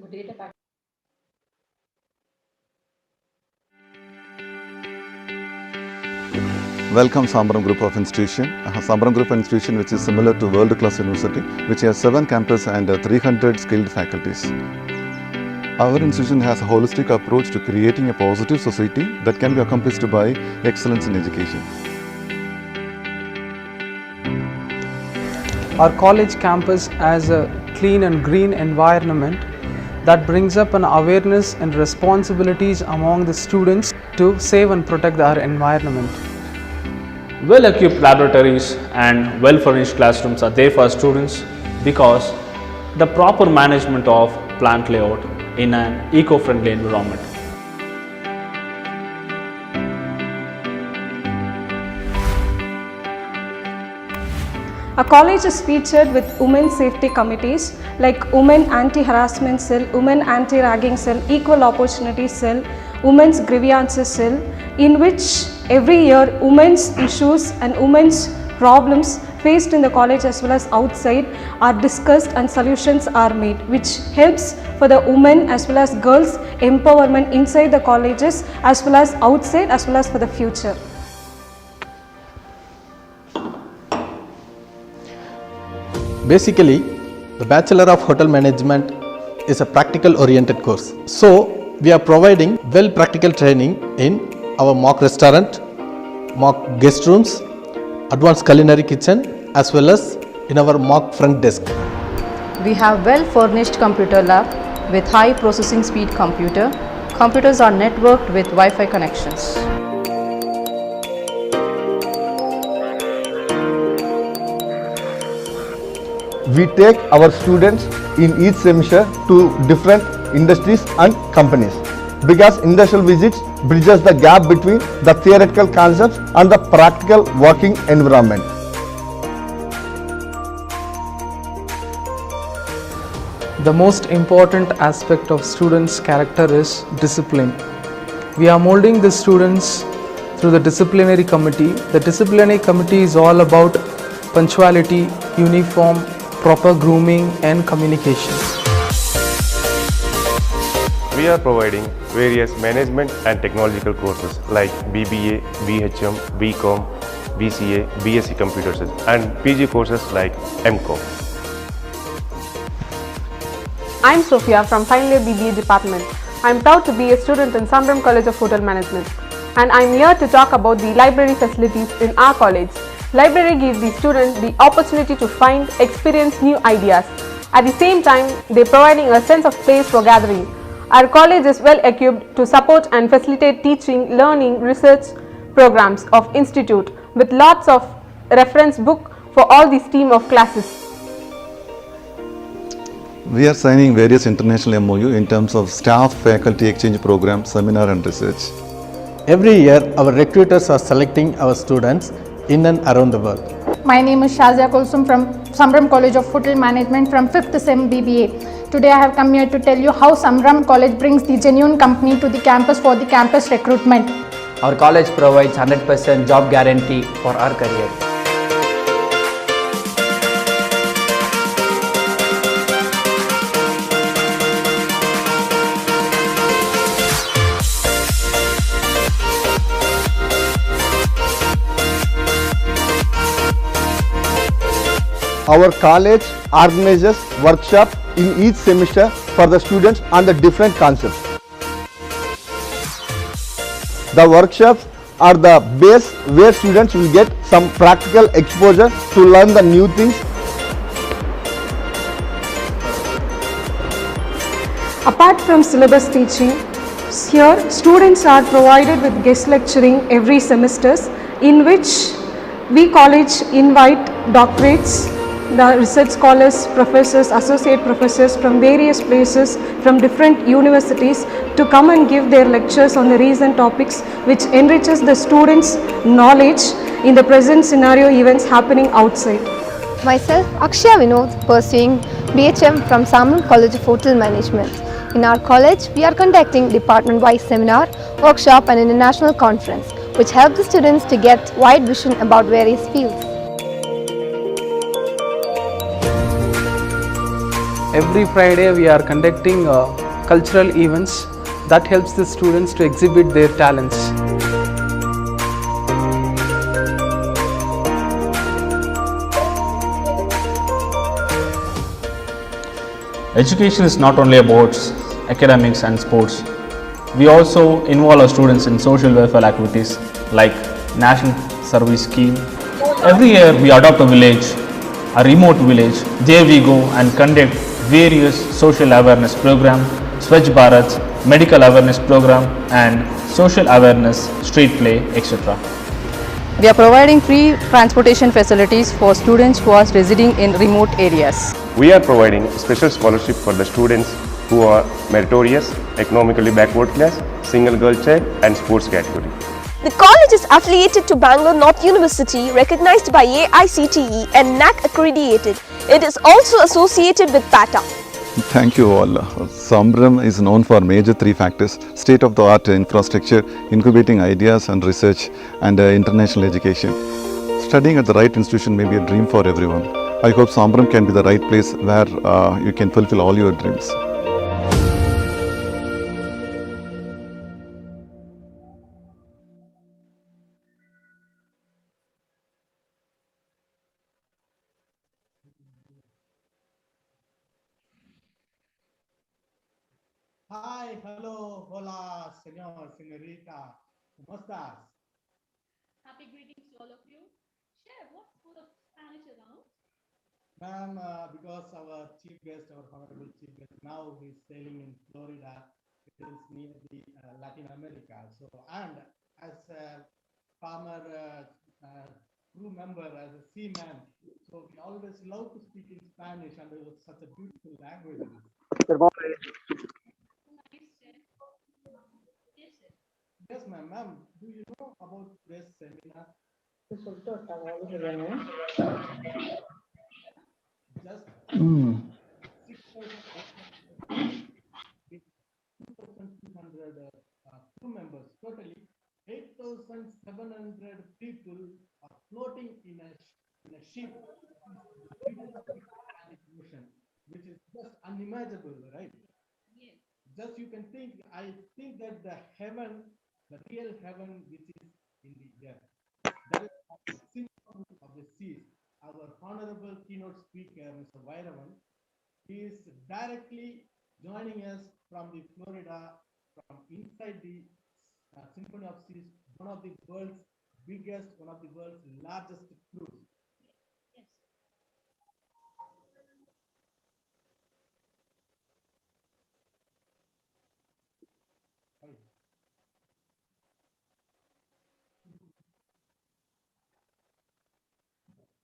Good data pack. Welcome Sambram Group of Institution. Sambram Group of Institution, which is similar to World Class University, which has 7 campuses and 300 skilled faculties. Our institution has a holistic approach to creating a positive society that can be accomplished by excellence in education. Our college campus has a clean and green environment that brings up an awareness and responsibilities among the students to save and protect our environment. Well-equipped laboratories and well-furnished classrooms are there for students because the proper management of plant layout in an eco-friendly environment. Our college is featured with women safety committees like Women Anti-Harassment Cell, Women Anti-Ragging Cell, Equal Opportunity Cell, Women's Grievances Cell, in which every year women's issues and women's problems faced in the college as well as outside are discussed and solutions are made, which helps for the women as well as girls empowerment inside the colleges as well as outside as well as for the future. Basically, the Bachelor of Hotel Management is a practical oriented course. So, we are providing well practical training in our mock restaurant, mock guest rooms, advanced culinary kitchen as well as in our mock front desk. We have well furnished computer lab with high processing speed computer. Computers are networked with Wi-Fi connections. We take our students in each semester to different industries and companies because industrial visits bridges the gap between the theoretical concepts and the practical working environment. The most important aspect of students' character is discipline. We are molding the students through the disciplinary committee. The disciplinary committee is all about punctuality, uniform, proper grooming and communication. We are providing various management and technological courses like BBA, BHM, BCom, BCA, BSc Computer Science and PG courses like MCom. I'm Sophia from final year BBA department. I'm proud to be a student in Sambram College of Hotel Management and I'm here to talk about the library facilities in our college. Library gives the students the opportunity to find, experience new ideas. At the same time, they're providing a sense of place for gathering. Our college is well equipped to support and facilitate teaching, learning, research programs of institute with lots of reference book for all the stream of classes. We are signing various international MOU in terms of staff faculty exchange program, seminar and research. Every year, our recruiters are selecting our students in and around the world. My name is Shazia Kulsum from Sambram College of Hotel Management from 5th Sem BBA. Today I have come here to tell you how Sambram College brings the genuine company to the campus for the campus recruitment. Our college provides 100% job guarantee for our career. Our college organizes workshops in each semester for the students on the different concepts. The workshops are the base where students will get some practical exposure to learn the new things. Apart from syllabus teaching, here students are provided with guest lecturing every semesters in which we college invite doctorates, the research scholars, professors, associate professors from various places, from different universities to come and give their lectures on the recent topics which enriches the students' knowledge in the present scenario events happening outside. Myself, Akshaya Vinod, pursuing BHM from Sambram College of Hotel Management. In our college, we are conducting department-wide seminar, workshop and international conference, which help the students to get wide vision about various fields. Every Friday we are conducting cultural events that helps the students to exhibit their talents. Education is not only about academics and sports. We also involve our students in social welfare activities like National Service Scheme. Every year we adopt a village, a remote village. There we go and conduct various social awareness program, Swachh Bharat, medical awareness program and social awareness, street play, etc. We are providing free transportation facilities for students who are residing in remote areas. We are providing special scholarship for the students who are meritorious, economically backward class, single girl child and sports category. The college is affiliated to Bangalore North University, recognized by AICTE and NAC accredited. It is also associated with PATA. Thank you all. Sambram is known for major three factors: state-of-the-art infrastructure, incubating ideas and research, and international education. Studying at the right institution may be a dream for everyone. I hope Sambram can be the right place where you can fulfill all your dreams. Hi, hello, hola, señor, señorita, ¿cómo estás? Happy greetings to all of you. Share what school of Spanish around? Ma'am, because our chief guest, our honorable chief guest, now he's sailing in Florida. It is near the Latin America. So, and as a former crew member, as a seaman, so we always love to speak in Spanish, and it was such a beautiful language. Yes, ma'am. Ma'am, do you know about this seminar? Just 2,200 crew members, totally 8,700 people are floating in a ship, which is just unimaginable, right? Yes. Just you can think, I think that the heaven, the real heaven, which is in the earth, that is the symbol of the seas. Our honorable keynote speaker, Mr. Vairavan, he is directly joining us from the Florida, from inside the Symphony of Seas, one of the world's biggest, one of the world's largest cruise. Yes.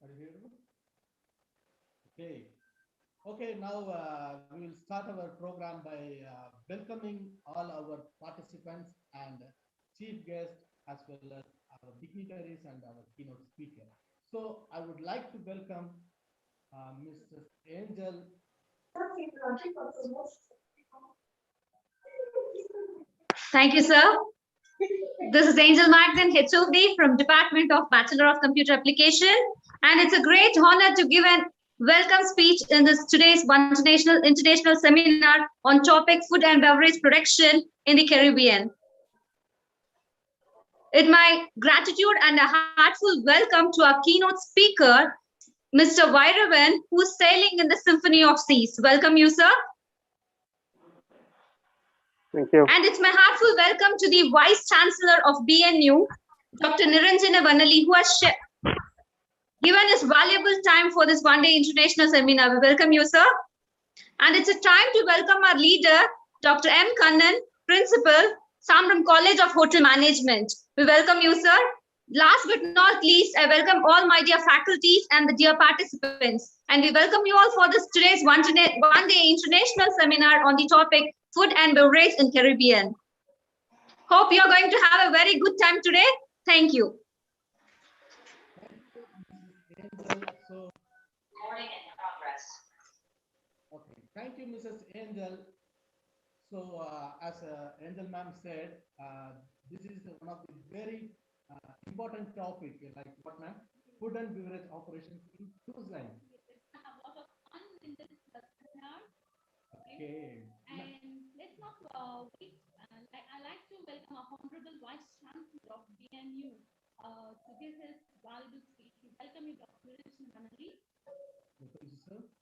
Are you hearing me? Okay. Okay, now we will start our program by welcoming all our participants and chief guests, as well as our dignitaries and our keynote speaker. So I would like to welcome Mrs. Angel. Thank you, sir. This is Angel Magdan, HOD from Department of Bachelor of Computer Application, and it's a great honor to give an welcome speech in this today's international seminar on topic food and beverage production in the Caribbean. It's my gratitude and a heartful welcome to our keynote speaker, Mr. Vairavan, who's sailing in the Symphony of Seas. Welcome you, sir. Thank you. And it's my heartful welcome to the Vice Chancellor of BNU, Dr. Niranjana Vanali, who has given his valuable time for this one-day international seminar. We welcome you, sir. And it's a time to welcome our leader, Dr. M. Kannan, Principal, Sambram College of Hotel Management. We welcome you, sir. Last but not least, I welcome all my dear faculties and the dear participants. And we welcome you all for this today's one-day international seminar on the topic food and beverage in Caribbean. Hope you're going to have a very good time today. Thank you. Okay, thank you, Mrs. Angel. So, as Angel ma'am said, this is one of the very important topic, like what ma'am? Food and beverage operations in cruise line. Okay. And let's not wait. I like to welcome our Honorable Vice Chancellor of BNU to give his valuable speech. We welcome you, Dr. Niranjana.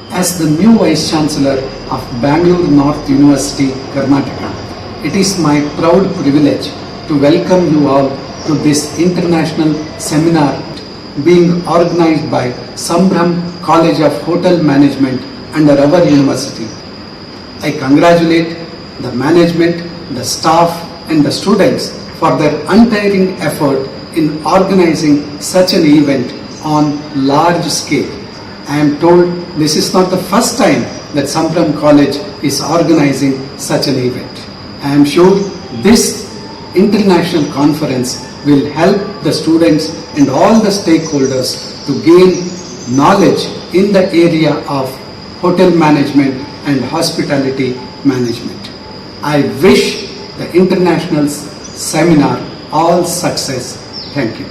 As the new Vice Chancellor of Bangalore North University, Karnataka, it is my proud privilege to welcome you all to this international seminar being organized by Sambram College of Hotel Management under our university. I congratulate the management, the staff and the students for their untiring effort in organizing such an event on large scale. I am told this is not the first time that Sambram College is organizing such an event. I am sure this international conference will help the students and all the stakeholders to gain knowledge in the area of hotel management and hospitality management. I wish the international seminar all success. Thank you.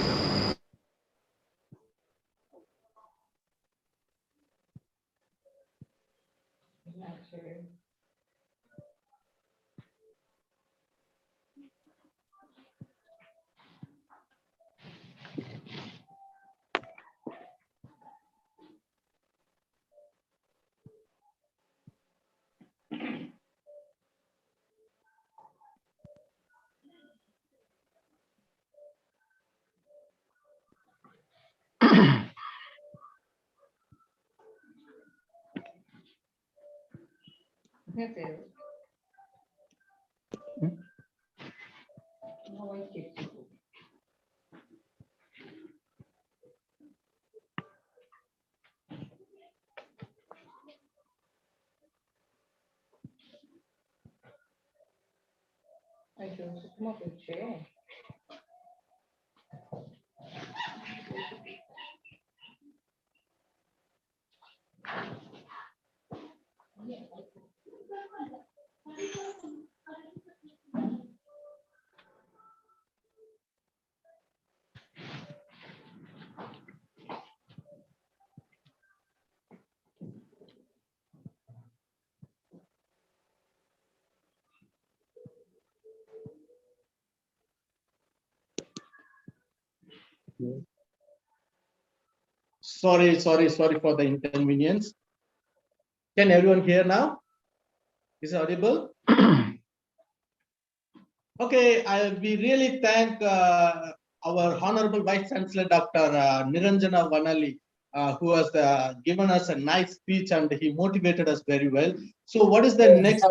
Sorry for the inconvenience. Can everyone hear now? Is it audible? Okay, we really thank our Honorable Vice Chancellor, Dr. Niranjana Vanali, who has given us a nice speech and he motivated us very well. So what is the next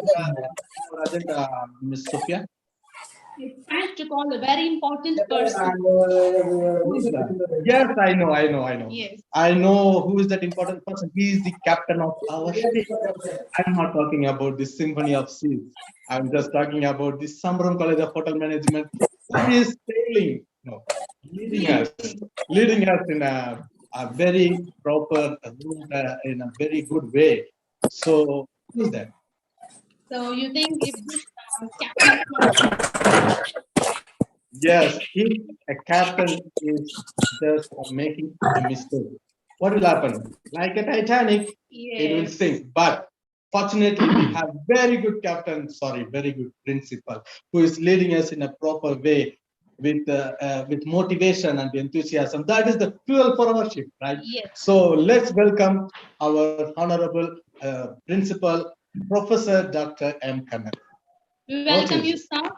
agenda, Ms. Sophia? It's time to call a very important person. Who is that? Yes, I know. Yes. I know who is that important person. He is the captain of our ship. I'm not talking about the Symphony of Seas. I'm just talking about the Sambram College of Hotel Management, who is sailing, leading us in a very proper route, in a very good way. So who's that? So you think if this captain? Yes, if a captain is just making a mistake, what will happen? Like a Titanic, it will sink. But fortunately, we have very good captain, very good principal, who is leading us in a proper way with motivation and enthusiasm. That is the fuel for our ship, right? Yes. So let's welcome our honorable principal, Professor Dr. M. Kannan. We welcome you, sir.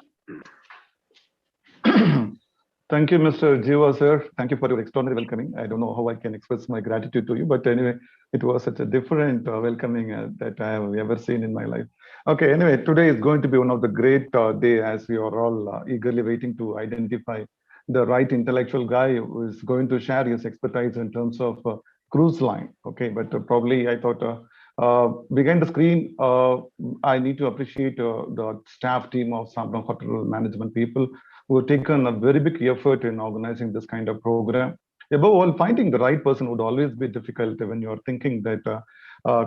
Thank you, Mr. Jiva, sir. Thank you for your extraordinary welcoming. I don't know how I can express my gratitude to you, but anyway, it was such a different welcoming that I have ever seen in my life. Okay, anyway, today is going to be one of the great days as we are all eagerly waiting to identify the right intellectual guy who is going to share his expertise in terms of cruise line. Okay, but probably I thought behind the screen, I need to appreciate the staff team of Sambram Hotel Management people who have taken a very big effort in organizing this kind of program. Above all, finding the right person would always be difficult when you're thinking that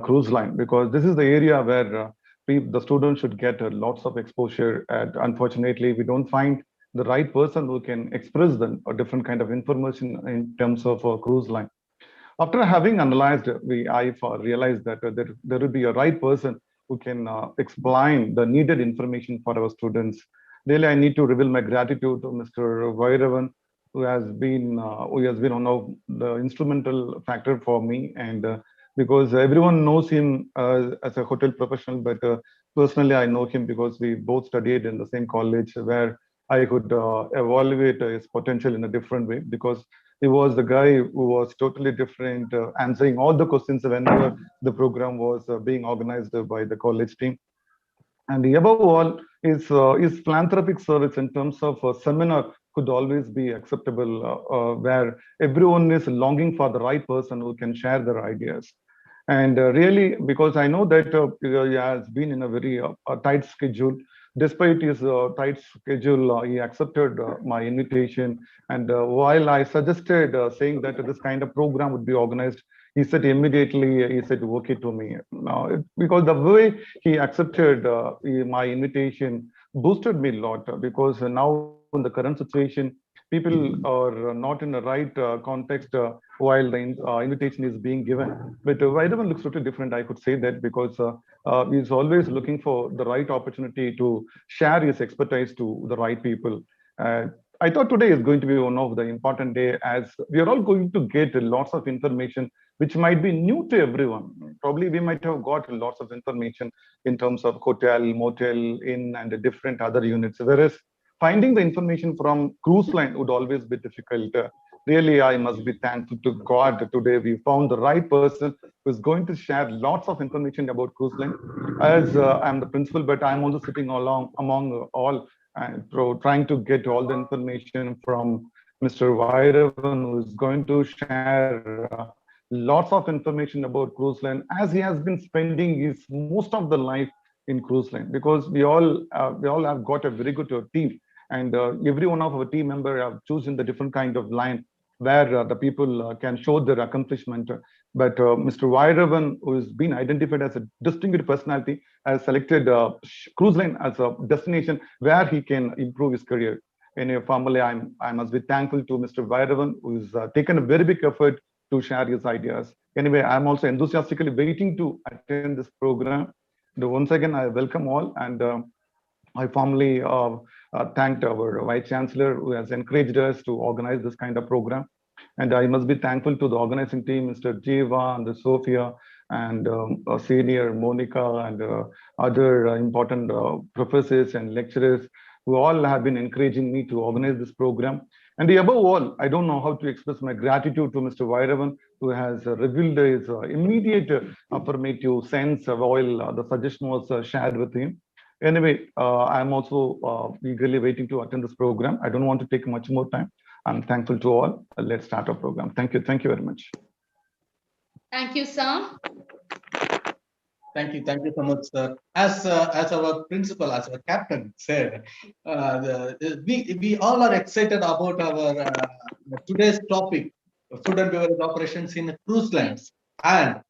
cruise line, because this is the area where the students should get lots of exposure. And unfortunately, we don't find the right person who can express them a different kind of information in terms of cruise line. After having analyzed, I realized that there will be a right person who can explain the needed information for our students. Really, I need to reveal my gratitude to Mr. Vairavan, who has been one of the instrumental factor for me, and because everyone knows him as a hotel professional, but personally I know him because we both studied in the same college where I could evaluate his potential in a different way, because he was the guy who was totally different, answering all the questions whenever the program was being organized by the college team. And above all, his philanthropic service in terms of seminar could always be acceptable, where everyone is longing for the right person who can share their ideas. And really, because I know that he has been in a very tight schedule. Despite his tight schedule, he accepted my invitation. And while I suggested saying that this kind of program would be organized, he said immediately, he said okay to me. Because the way he accepted my invitation boosted me a lot, because now in the current situation, people are not in the right context while the invitation is being given. But Vaidavan looks totally different, I could say that, because he's always looking for the right opportunity to share his expertise to the right people. I thought today is going to be one of the important day, as we are all going to get lots of information which might be new to everyone. Probably we might have got lots of information in terms of hotel, motel, inn, and the different other units, whereas finding the information from cruise line would always be difficult. Really, I must be thankful to God today we found the right person who is going to share lots of information about cruise line. As I'm the principal, but I'm also sitting along among all and trying to get all the information from Mr. Vairavan, who is going to share lots of information about cruise line, as he has been spending his most of the life in cruise line, because we all have got a very good team, and every one of our team member have chosen the different kind of line where the people can show their accomplishment. But Mr. Vairavan, who has been identified as a distinguished personality, has selected cruise line as a destination where he can improve his career. And formally, I must be thankful to Mr. Vairavan, who's taken a very big effort to share his ideas. Anyway, I'm also enthusiastically waiting to attend this program. Once again, I welcome all, and I formally thanked our Vice Chancellor, who has encouraged us to organize this kind of program. And I must be thankful to the organizing team, Mr. Jiva and Sophia, and senior Monica, and other important professors and lecturers, who all have been encouraging me to organize this program. And above all, I don't know how to express my gratitude to Mr. Vairavan, who has revealed his immediate affirmative sense while the suggestion was shared with him. Anyway, I'm also eagerly waiting to attend this program. I don't want to take much more time. I'm thankful to all. Let's start our program. Thank you. Thank you very much. Thank you, sir. Thank you so much, sir. As our principal, as our captain said, we all are excited about our today's topic, food and beverage operations in cruise lines, and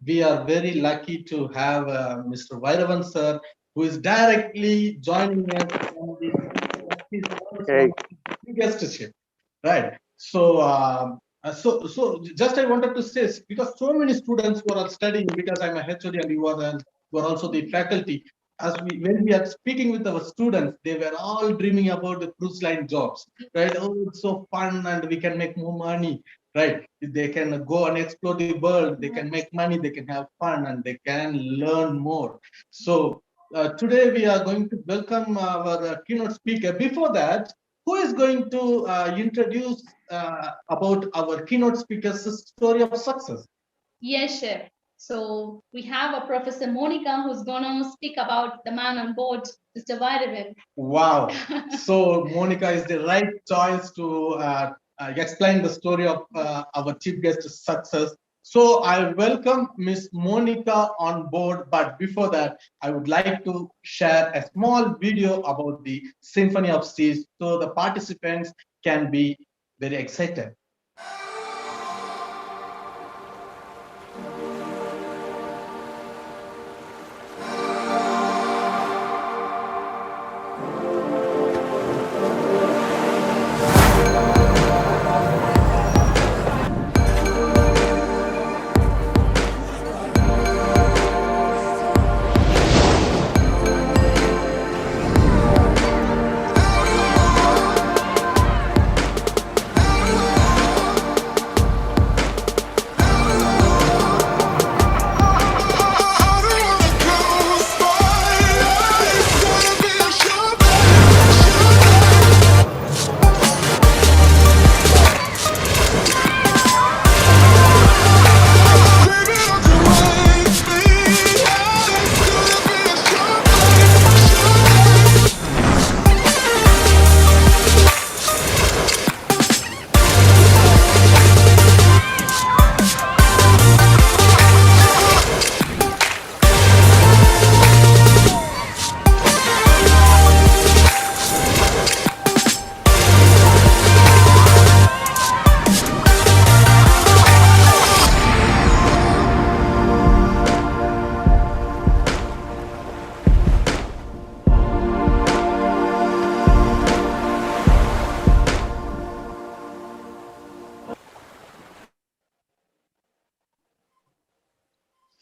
we are very lucky to have Mr. Vairavan, sir, who is directly joining us on the guestship, right? So. So just I wanted to say, because so many students who are studying, because I'm a HOD and you are also the faculty, when we are speaking with our students, they were all dreaming about the cruise line jobs, right? Oh, it's so fun and we can make more money, right? They can go and explore the world, they can make money, they can have fun, and they can learn more. So today we are going to welcome our keynote speaker. Before that, who is going to introduce about our keynote speaker's story of success? Yes, Chef. So we have a Professor Monica who's going to speak about the man on board, Mr. Vairavan. Wow. So Monica is the right choice to explain the story of our chief guest's success. So I welcome Miss Monica on board, but before that, I would like to share a small video about the Symphony of Seas so the participants can be very excited.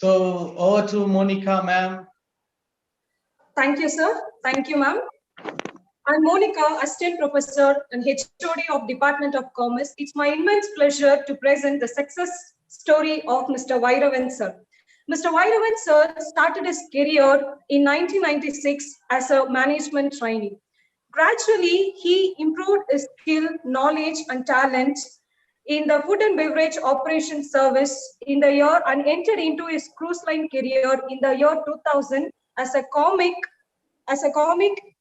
So over to Monica, ma'am. Thank you, sir. Thank you, ma'am. I'm Monica, Assistant Professor and HOD of Department of Commerce. It's my immense pleasure to present the success story of Mr. Vairavan, sir. Mr. Vairavan, sir, started his career in 1996 as a management trainee. Gradually, he improved his skill, knowledge, and talent in the food and beverage operations service in the year and entered into his cruise line career in the year 2000 as a comic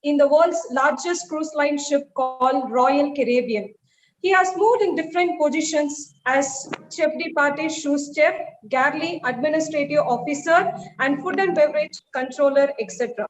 in the world's largest cruise line ship called Royal Caribbean. He has moved in different positions as chef de partie sous chef, Galley administrative officer, and food and beverage controller, etc.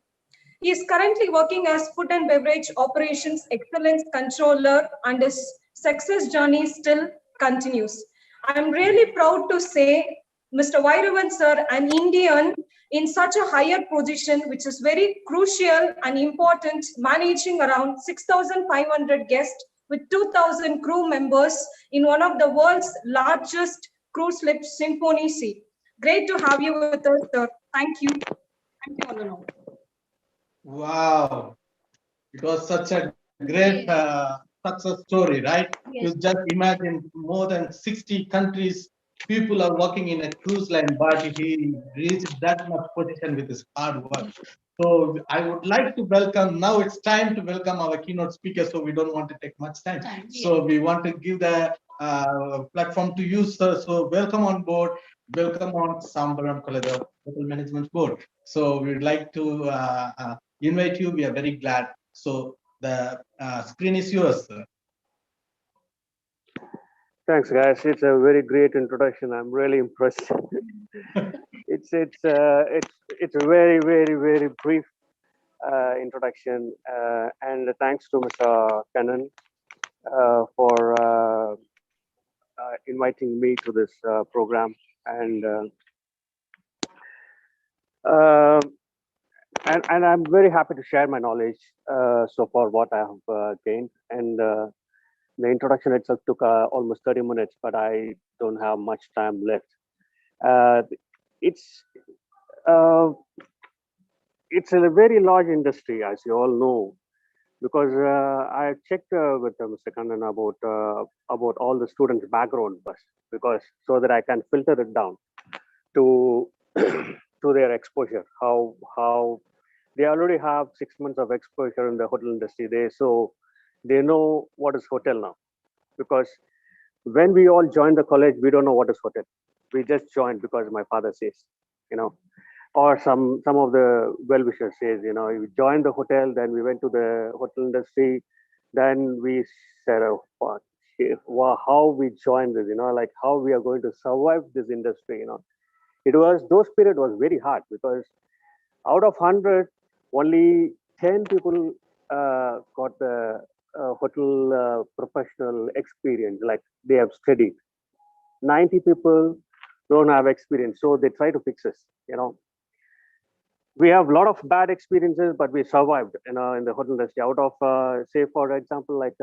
He is currently working as food and beverage operations excellence controller, and his success journey still continues. I am really proud to say Mr. Vairavan, sir, an Indian in such a higher position, which is very crucial and important, managing around 6,500 guests with 2,000 crew members in one of the world's largest cruise ship, Symphony Sea. Great to have you with us, sir. Thank you. Thank you, all in all. Wow, it was such a great success story, right? Yes. You just imagine more than 60 countries, people are working in a cruise line, but he reached that much position with his hard work. So I would like to welcome, now it's time to welcome our keynote speaker, so we don't want to take much time. So we want to give the platform to you, sir. So welcome on board, welcome on Sambaram College of Hotel Management Board. So we'd like to invite you. We are very glad. So the screen is yours, sir. Thanks, guys. It's a very great introduction. I'm really impressed. it's a very brief introduction, and thanks to Mr. Kannan for inviting me to this program, and I'm very happy to share my knowledge so far what I have gained. And the introduction itself took almost 30 minutes, but I don't have much time left. It's a very large industry, as you all know, because I checked with Mr. Kannan about all the students' background first, because so that I can filter it down to to their exposure. How they already have 6 months of exposure in the hotel industry. They know what is hotel now, because when we all joined the college, we don't know what is hotel. We just joined because my father says, or some of the well-wishers says, we joined the hotel, then we went to the hotel industry, then we said, oh, fuck, wow, how we joined this, like how we are going to survive this industry, those period was very hard, because out of 100, only 10 people got the hotel professional experience, like they have studied. 90 people don't have experience, so they try to fix us. We have a lot of bad experiences, but we survived. In the hotel industry. Out of say, for example, like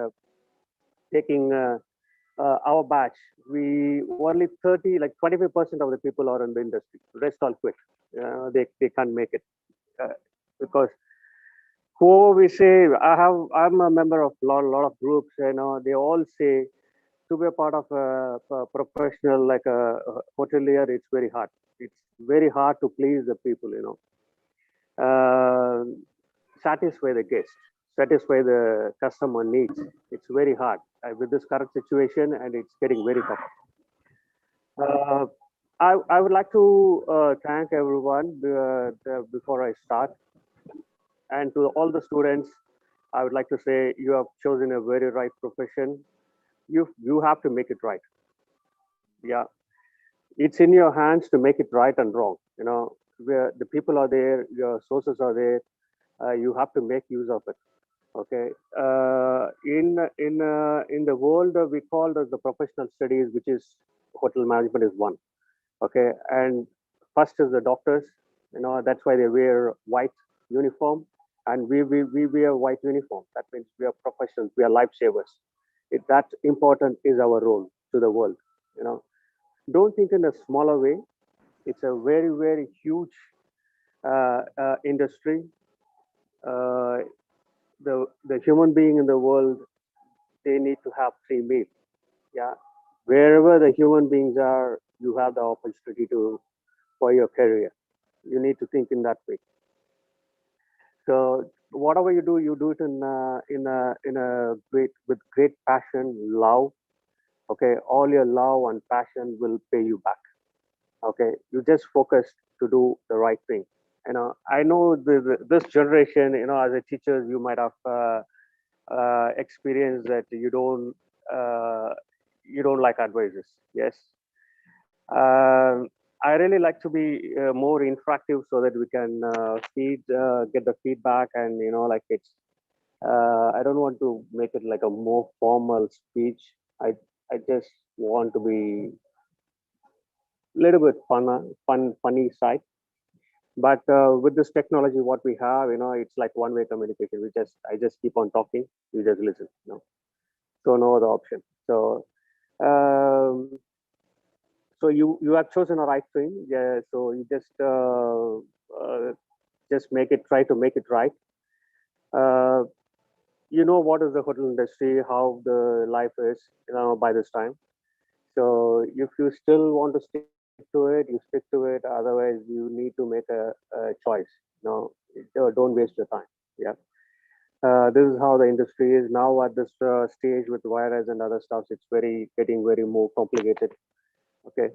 taking our batch, we only 25% of the people are in the industry. The rest all quit. They can't make it because whoever we say, I'm a member of a lot of groups. They all say to be a part of a professional like a hotelier, it's very hard. It's very hard to please the people. Satisfy the guest, satisfy the customer needs. It's very hard with this current situation, and it's getting very tough. I would like to thank everyone before I start. And to all the students, I would like to say you have chosen a very right profession. You have to make it right. Yeah, it's in your hands to make it right and wrong. Where the people are there, your sources are there. You have to make use of it. Okay. In the world we call the professional studies, which is hotel management is one. Okay, and first is the doctors. That's why they wear white uniform, and we wear white uniform. That means we are professionals. We are lifesavers. That important is our role to the world. Don't think in a smaller way. It's a very, very huge industry. The human being in the world, they need to have 3 meals. Yeah, wherever the human beings are, you have the opportunity to for your career. You need to think in that way. So whatever you do it in a great with great passion, love. Okay, all your love and passion will pay you back. Okay, you just focus to do the right thing. I know this generation, as a teacher, you might have experienced that uh, you don't like advices. Yes. I really like to be more interactive so that we can get the feedback, and like it's. I don't want to make it like a more formal speech. I just want to be a little bit funny side. But with this technology, what we have, it's like one-way communication. I just keep on talking. You just listen. So no other option. So um, you have chosen a right thing. Yeah. So you just try to make it right. Uh, you know what is the hotel industry, how the life is, by this time. So if you still want to stick to it, you stick to it. Otherwise, you need to make a choice. Don't waste your time. Yeah. This is how the industry is now at this stage with virus and other stuff. It's getting very more complicated. Okay.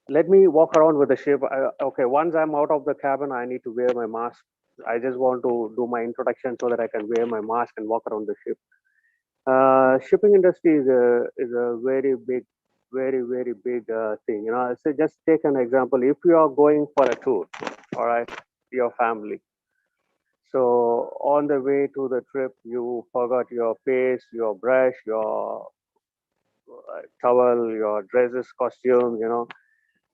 Let me walk around with the ship. Okay, once I'm out of the cabin, I need to wear my mask. I just want to do my introduction so that I can wear my mask and walk around the ship. Shipping industry is a very big thing. So just take an example. If you are going for a tour, all right, your family. So on the way to the trip, you forgot your paste, your brush, your towel, your dresses, costumes.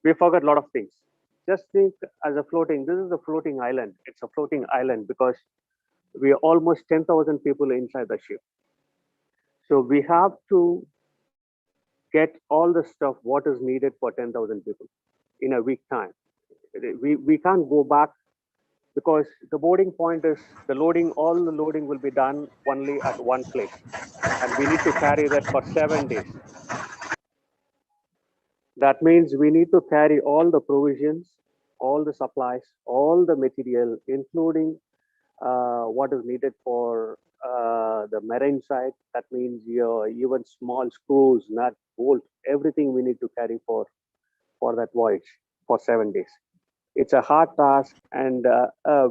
We forgot a lot of things. Just think as a floating. This is a floating island. It's a floating island because we are almost 10,000 people inside the ship. So we have to get all the stuff what is needed for 10,000 people in a week time. We can't go back because the boarding point is the loading. All the loading will be done only at one place, and we need to carry that for 7 days. That means we need to carry all the provisions, all the supplies, all the material, including what is needed for the marine side. That means your even small screws, nut, bolt, everything we need to carry for that voyage for 7 days. It's a hard task, and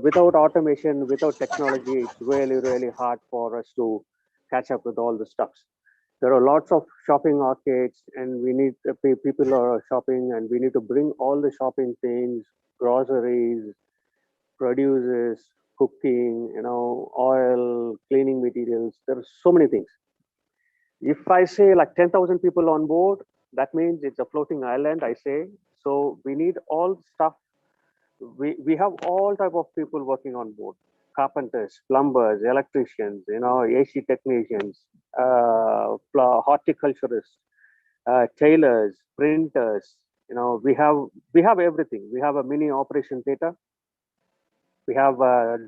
without automation, without technology, it's really hard for us to catch up with all the stuffs. There are lots of shopping arcades, and we need people are shopping, and we need to bring all the shopping things, groceries, produces, cooking, oil, cleaning materials. There are so many things. If I say like 10,000 people on board, that means it's a floating island, I say. So we need all stuff. We have all type of people working on board: carpenters, plumbers, electricians, AC technicians, horticulturists, tailors, printers. We have everything. We have a mini operation theater. We have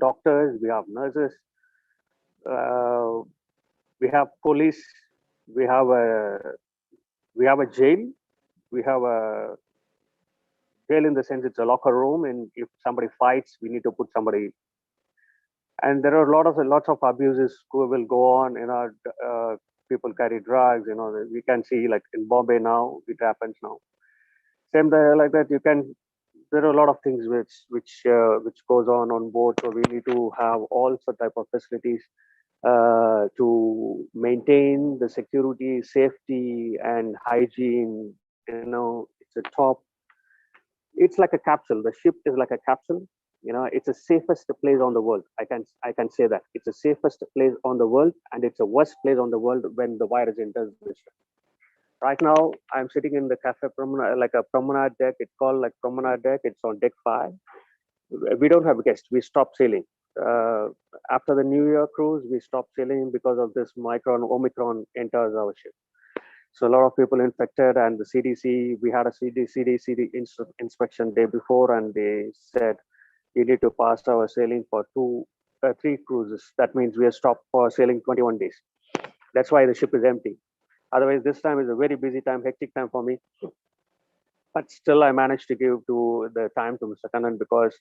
doctors. We have nurses. Uh, we have police. We have a jail. We have a jail in the sense it's a locker room, and if somebody fights, we need to put somebody. And there are lots of abuses who will go on. People carry drugs. We can see like in Bombay now. It happens now. Same there like that. There are a lot of things which goes on board. So we need to have all such type of facilities to maintain the security, safety, and hygiene. It's a top. It's like a capsule. The ship is like a capsule. It's the safest place on the world. I can say that it's the safest place on the world, and it's the worst place on the world when the virus enters the ship. Right now, I'm sitting in the cafe promenade, like a promenade deck. It's called like promenade deck. It's on deck 5. We don't have guests. We stopped sailing. Uh, After the New Year cruise, we stopped sailing because of this Omicron enters our ship. So a lot of people infected, and the CDC, we had a CDC inspection day before, and they said you need to pass our sailing for 3 cruises. That means we are stopped for sailing 21 days. That's why the ship is empty. Otherwise, this time is a very busy time, hectic time for me. But still, I managed to give to the time to Mr. Kannan because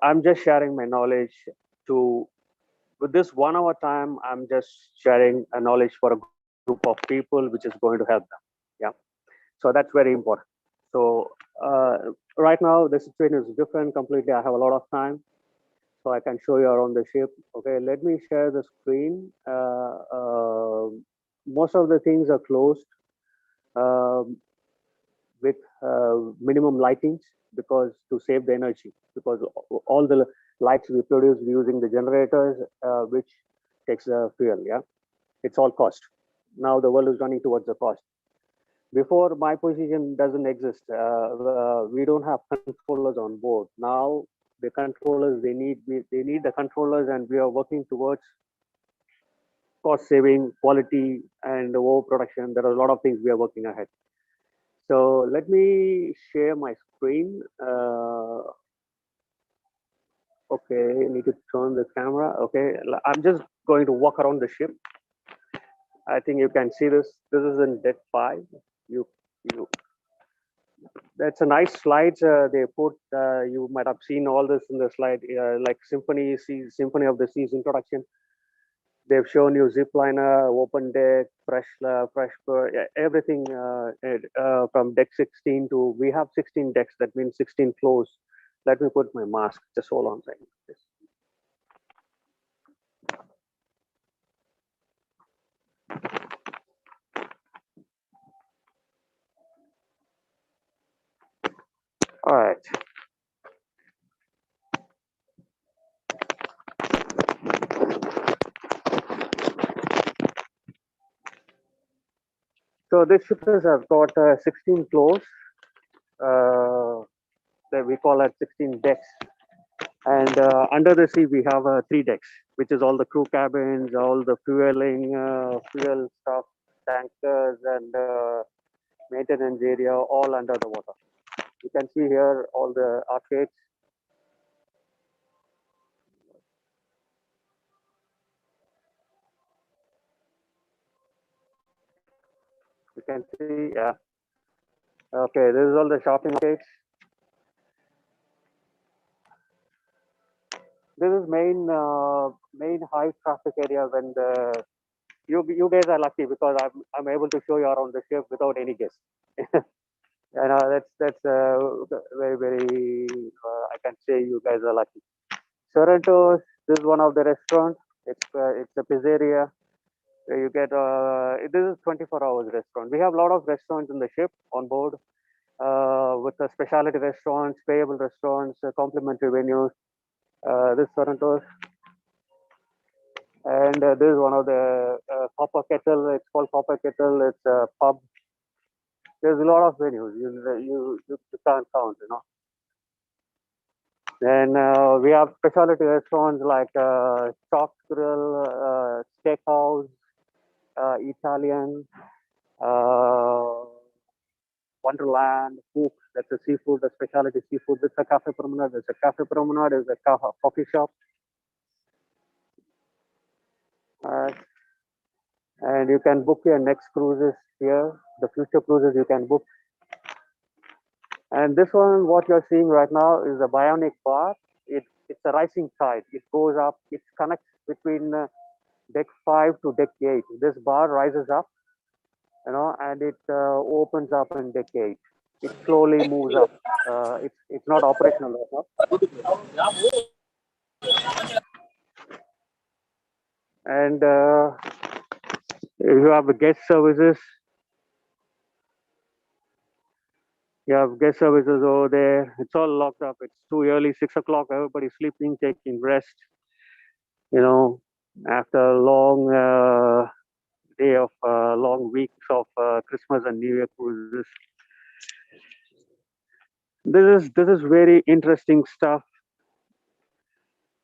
I'm just sharing my knowledge to. With this 1 hour time, I'm just sharing a knowledge for a group of people, which is going to help them. Yeah. So that's very important. So right now the situation is different completely. I have a lot of time, so I can show you around the ship. Okay, let me share the screen. Most of the things are closed with minimum lightings because to save the energy, because all the lights we produce using the generators, which takes the fuel. Yeah, it's all cost. Now the world is running towards the cost. Before, my position doesn't exist. We don't have controllers on board. Now the controllers, they need the controllers, and we are working towards cost saving, quality, and overproduction. There are a lot of things we are working ahead. So let me share my screen. Okay, I need to turn the camera. Okay, I'm just going to walk around the ship. I think you can see this. This is in deck 5. You That's a nice slides they put. You might have seen all this in the slide, like Symphony of the Seas introduction. They've shown you zip liner, open deck, fresh, everything from deck 16 to, we have 16 decks. That means 16 floors. Let me put my mask. Just hold on a second. All right. So this ship has got 16 floors. That we call it 16 decks. And under the sea, we have 3 decks, which is all the crew cabins, all the fueling, fuel stuff, tankers, and maintenance area, all under the water. You can see here all the arcades. You can see, yeah. Okay, this is all the shopping arcades. This is main high traffic area when the you guys are lucky because I'm able to show you around the ship without any guests. That's very I can say you guys are lucky. Sorrento's, this is one of the restaurants. It's a pizzeria. You get this is 24 hours restaurant. We have a lot of restaurants in the ship on board with the specialty restaurants, payable restaurants, complimentary venues. This Sorrento's. And this is one of the Copper Kettle. It's called Copper Kettle. It's a pub. There's a lot of venues. You can't count, you know. Then we have specialty restaurants like Chalk Grill, Steakhouse, Italian, Wonderland, Cook. That's a seafood, a specialty seafood. It's a cafe promenade. There's a cafe promenade. There's a coffee shop. And you can book your next cruises here. The future cruises you can book. And this one, what you're seeing right now is a Bionic Bar. It's a rising tide. It goes up. It connects between deck 5 to deck 8. This bar rises up, you know, and it opens up in deck 8. It slowly moves up. It's not operational right now. And you have the guest services. You have guest services over there. It's all locked up. It's too early, 6 o'clock. Everybody's sleeping, taking rest. You know, after a long day of long weeks of Christmas and New Year cruises. This is very interesting stuff.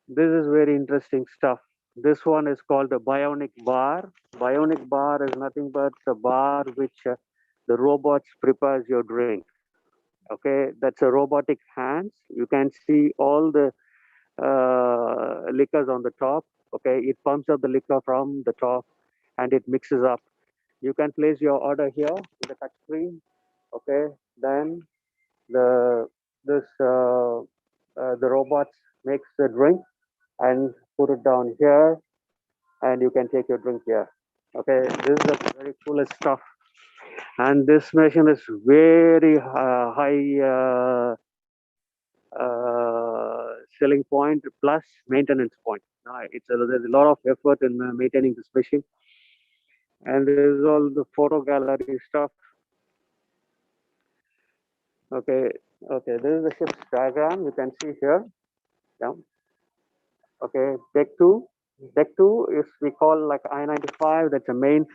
This is very interesting stuff. This one is called the Bionic Bar. Bionic Bar is nothing but a bar which the robots prepares your drink. Okay, that's a robotic hands. You can see all the liquors on the top. Okay, it pumps up the liquor from the top and it mixes up. You can place your order here with the touch screen. Okay, then the this the robots makes the drink and put it down here, and you can take your drink here. Okay, this is the very coolest stuff, and this machine is very high selling point plus maintenance point. There's a lot of effort in maintaining this machine, and there's all the photo gallery stuff. Okay, okay, this is the ship's diagram. You can see here. Yeah. Okay, deck two. Deck two is we call like I-95. That's a main.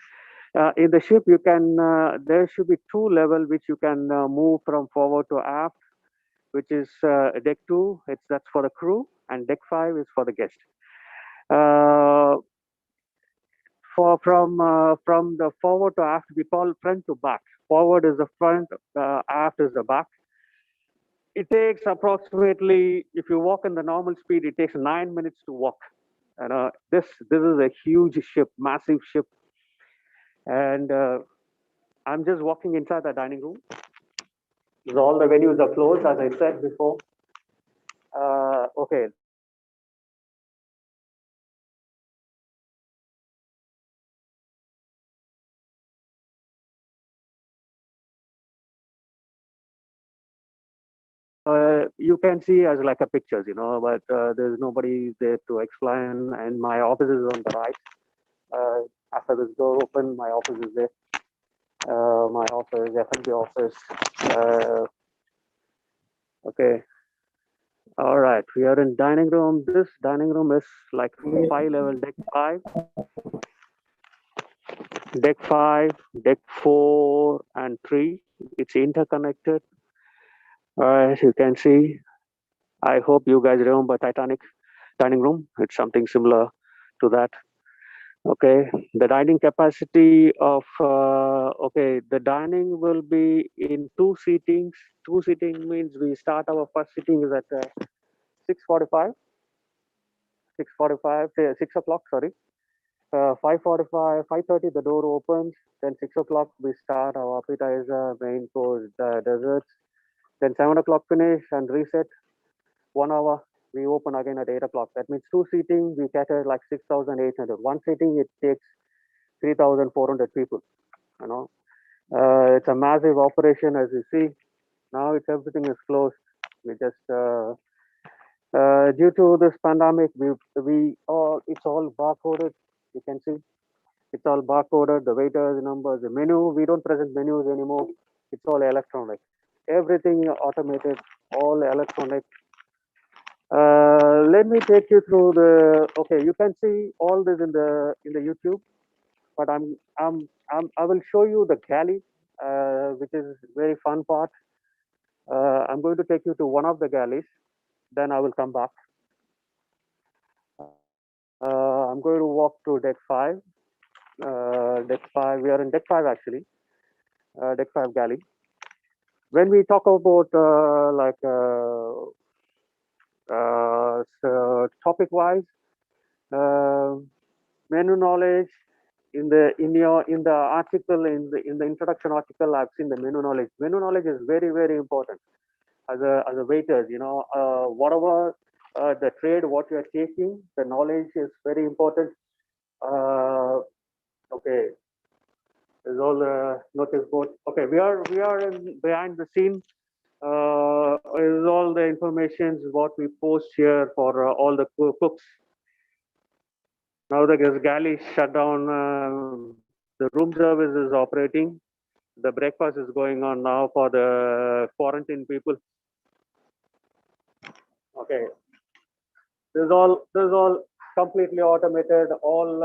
In the ship, you can there should be two level which you can move from forward to aft, which is deck two. That's for the crew, and deck five is for the guest. From the forward to aft, we call front to back. Forward is the front, aft is the back. It takes approximately, if you walk in the normal speed, it takes 9 minutes to walk. And this is a huge ship, massive ship, and I'm just walking inside the dining room. All the venues are closed, as I said before. Okay. You can see as like a pictures, but there's nobody there to explain. And my office is on the right. After this door open, my office is there. My office, F&B office. Okay. All right. We are in dining room. This dining room is like 5 level, deck 5. Deck 5, deck 4, and 3. It's interconnected. As you can see, I hope you guys remember Titanic dining room. It's something similar to that. Okay, the dining capacity of the dining will be in 2 seatings. 2 seating means we start our first sitting is at 6:45. 6 o'clock. Sorry, 5:45, 5:30. The door opens. Then 6 o'clock we start our appetizer, main course, the desserts. Then 7 o'clock finish and reset. 1 hour. We open again at 8 o'clock. That means 2 seating, we cater like 6,800. 1 seating, it takes 3,400 people. It's a massive operation, as you see. Now everything is closed. We just due to this pandemic, it's all barcoded. You can see it's all barcoded. The waiters numbers, the menu. We don't present menus anymore. It's all electronic. Everything automated, all electronic. Let me take you through the. Okay, you can see all this in the YouTube, but I will show you the galley, which is very fun part. I'm going to take you to one of the galleys, then I will come back. I'm going to walk to deck 5. Deck 5. We are in deck 5 actually. Deck 5 galley. When we talk about topic wise, menu knowledge in the article in the introduction article, I've seen the menu knowledge. Menu knowledge is very, very important as a waiters. Whatever the trade what you are taking, the knowledge is very important. Okay, is all the notice board. Okay, we are behind the scene. Is all the information what we post here for all the cooks. Now the galley shut down. The room service is operating. The breakfast is going on now for the quarantine people. Okay, this is all completely automated. All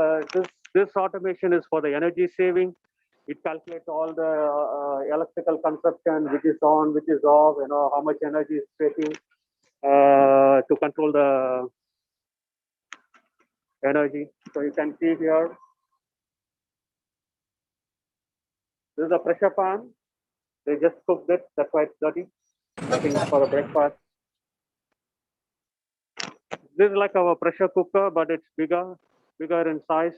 this automation is for the energy saving. It calculates all the electrical consumption, which is on, which is off. How much energy is taking to control the energy. So you can see here, this is a pressure pan. They just cooked it, that's why it's dirty. I think it's for the breakfast. This is like our pressure cooker, but it's bigger in size.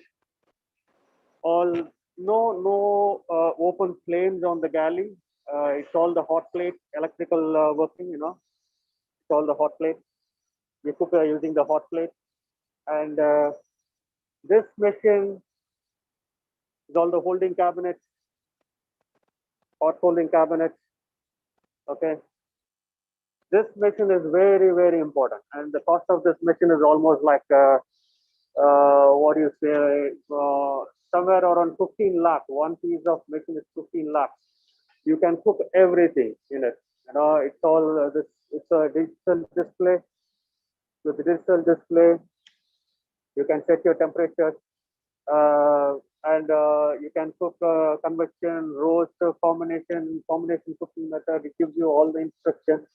All no open flames on the galley. It's all the hot plate, electrical working. It's all the hot plate. We cook using the hot plate, and this machine is all the holding cabinets, hot holding cabinets. Okay, this machine is very important, and the cost of this machine is almost like what do you say, somewhere around 15 lakh. One piece of machine is 15 lakh. You can cook everything in it. It's all this. It's a digital display. With the digital display, you can set your temperature, and you can cook convection, roast, combination cooking method. It gives you all the instructions.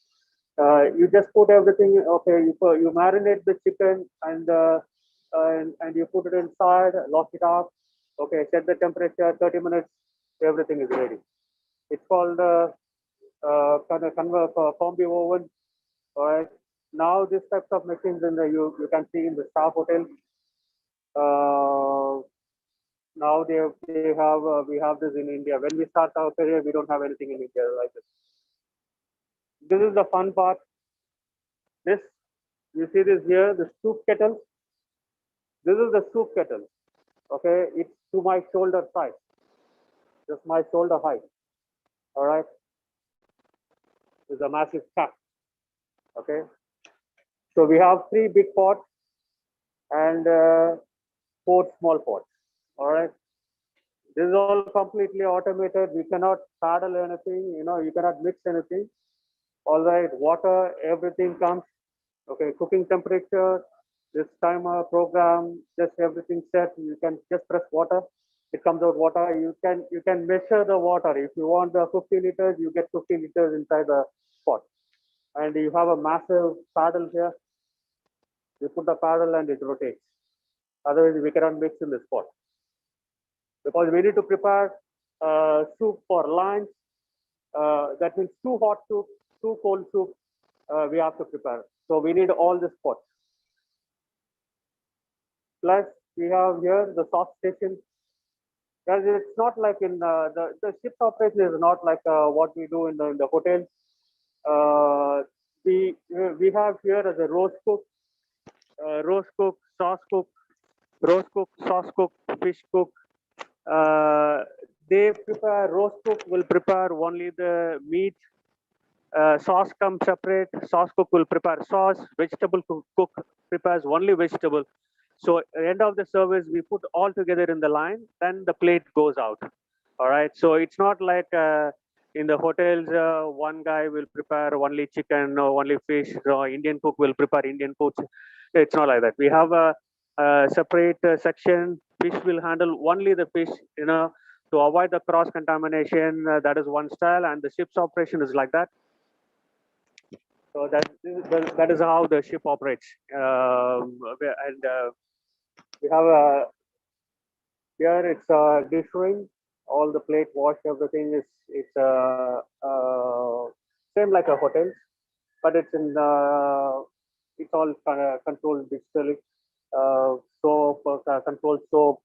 You just put everything. Okay, you marinate the chicken and you put it inside, lock it up. Okay, set the temperature. 30 minutes, everything is ready. It's called kind of combi oven. All right. Now these types of machines you can see in the staff hotel. Now they have we have this in India. When we start our career, we don't have anything in India like this. This is the fun part. This, you see this here, the soup kettle. This is the soup kettle. Okay, it's to my shoulder size, just my shoulder height. All right, it's a massive stack. Okay, so we have 3 big pots and 4 small pots. All right, this is all completely automated. We cannot paddle anything. You cannot mix anything. All right, water, everything comes. Okay, cooking temperature, this timer program, just everything set. You can just press water. It comes out water. You can measure the water. If you want the 50 liters, you get 50 liters inside the pot. And you have a massive paddle here. You put the paddle and it rotates. Otherwise, we cannot mix in this pot. Because we need to prepare soup for lunch. That means 2 hot soup, 2 cold soup. We have to prepare. So we need all this pots. Plus, we have here the sauce station. Because it's not like in the ship operation is not like what we do in the hotel. We have here as a roast cook, sauce cook, roast cook, sauce cook, fish cook. They prepare, roast cook will prepare only the meat. Sauce comes separate. Sauce cook will prepare sauce. Vegetable cook prepares only vegetable. So at the end of the service, we put all together in the line. Then the plate goes out. All right. So it's not like in the hotels, one guy will prepare only chicken or only fish. So Indian cook will prepare Indian food. It's not like that. We have a separate section. Fish will handle only the fish. To avoid the cross contamination. That is one style, and the ship's operation is like that. So that is how the ship operates. And we have here it's dish ring. All the plate wash, everything is same like a hotel, but it's it's all controlled digitally. Soap, controlled soap,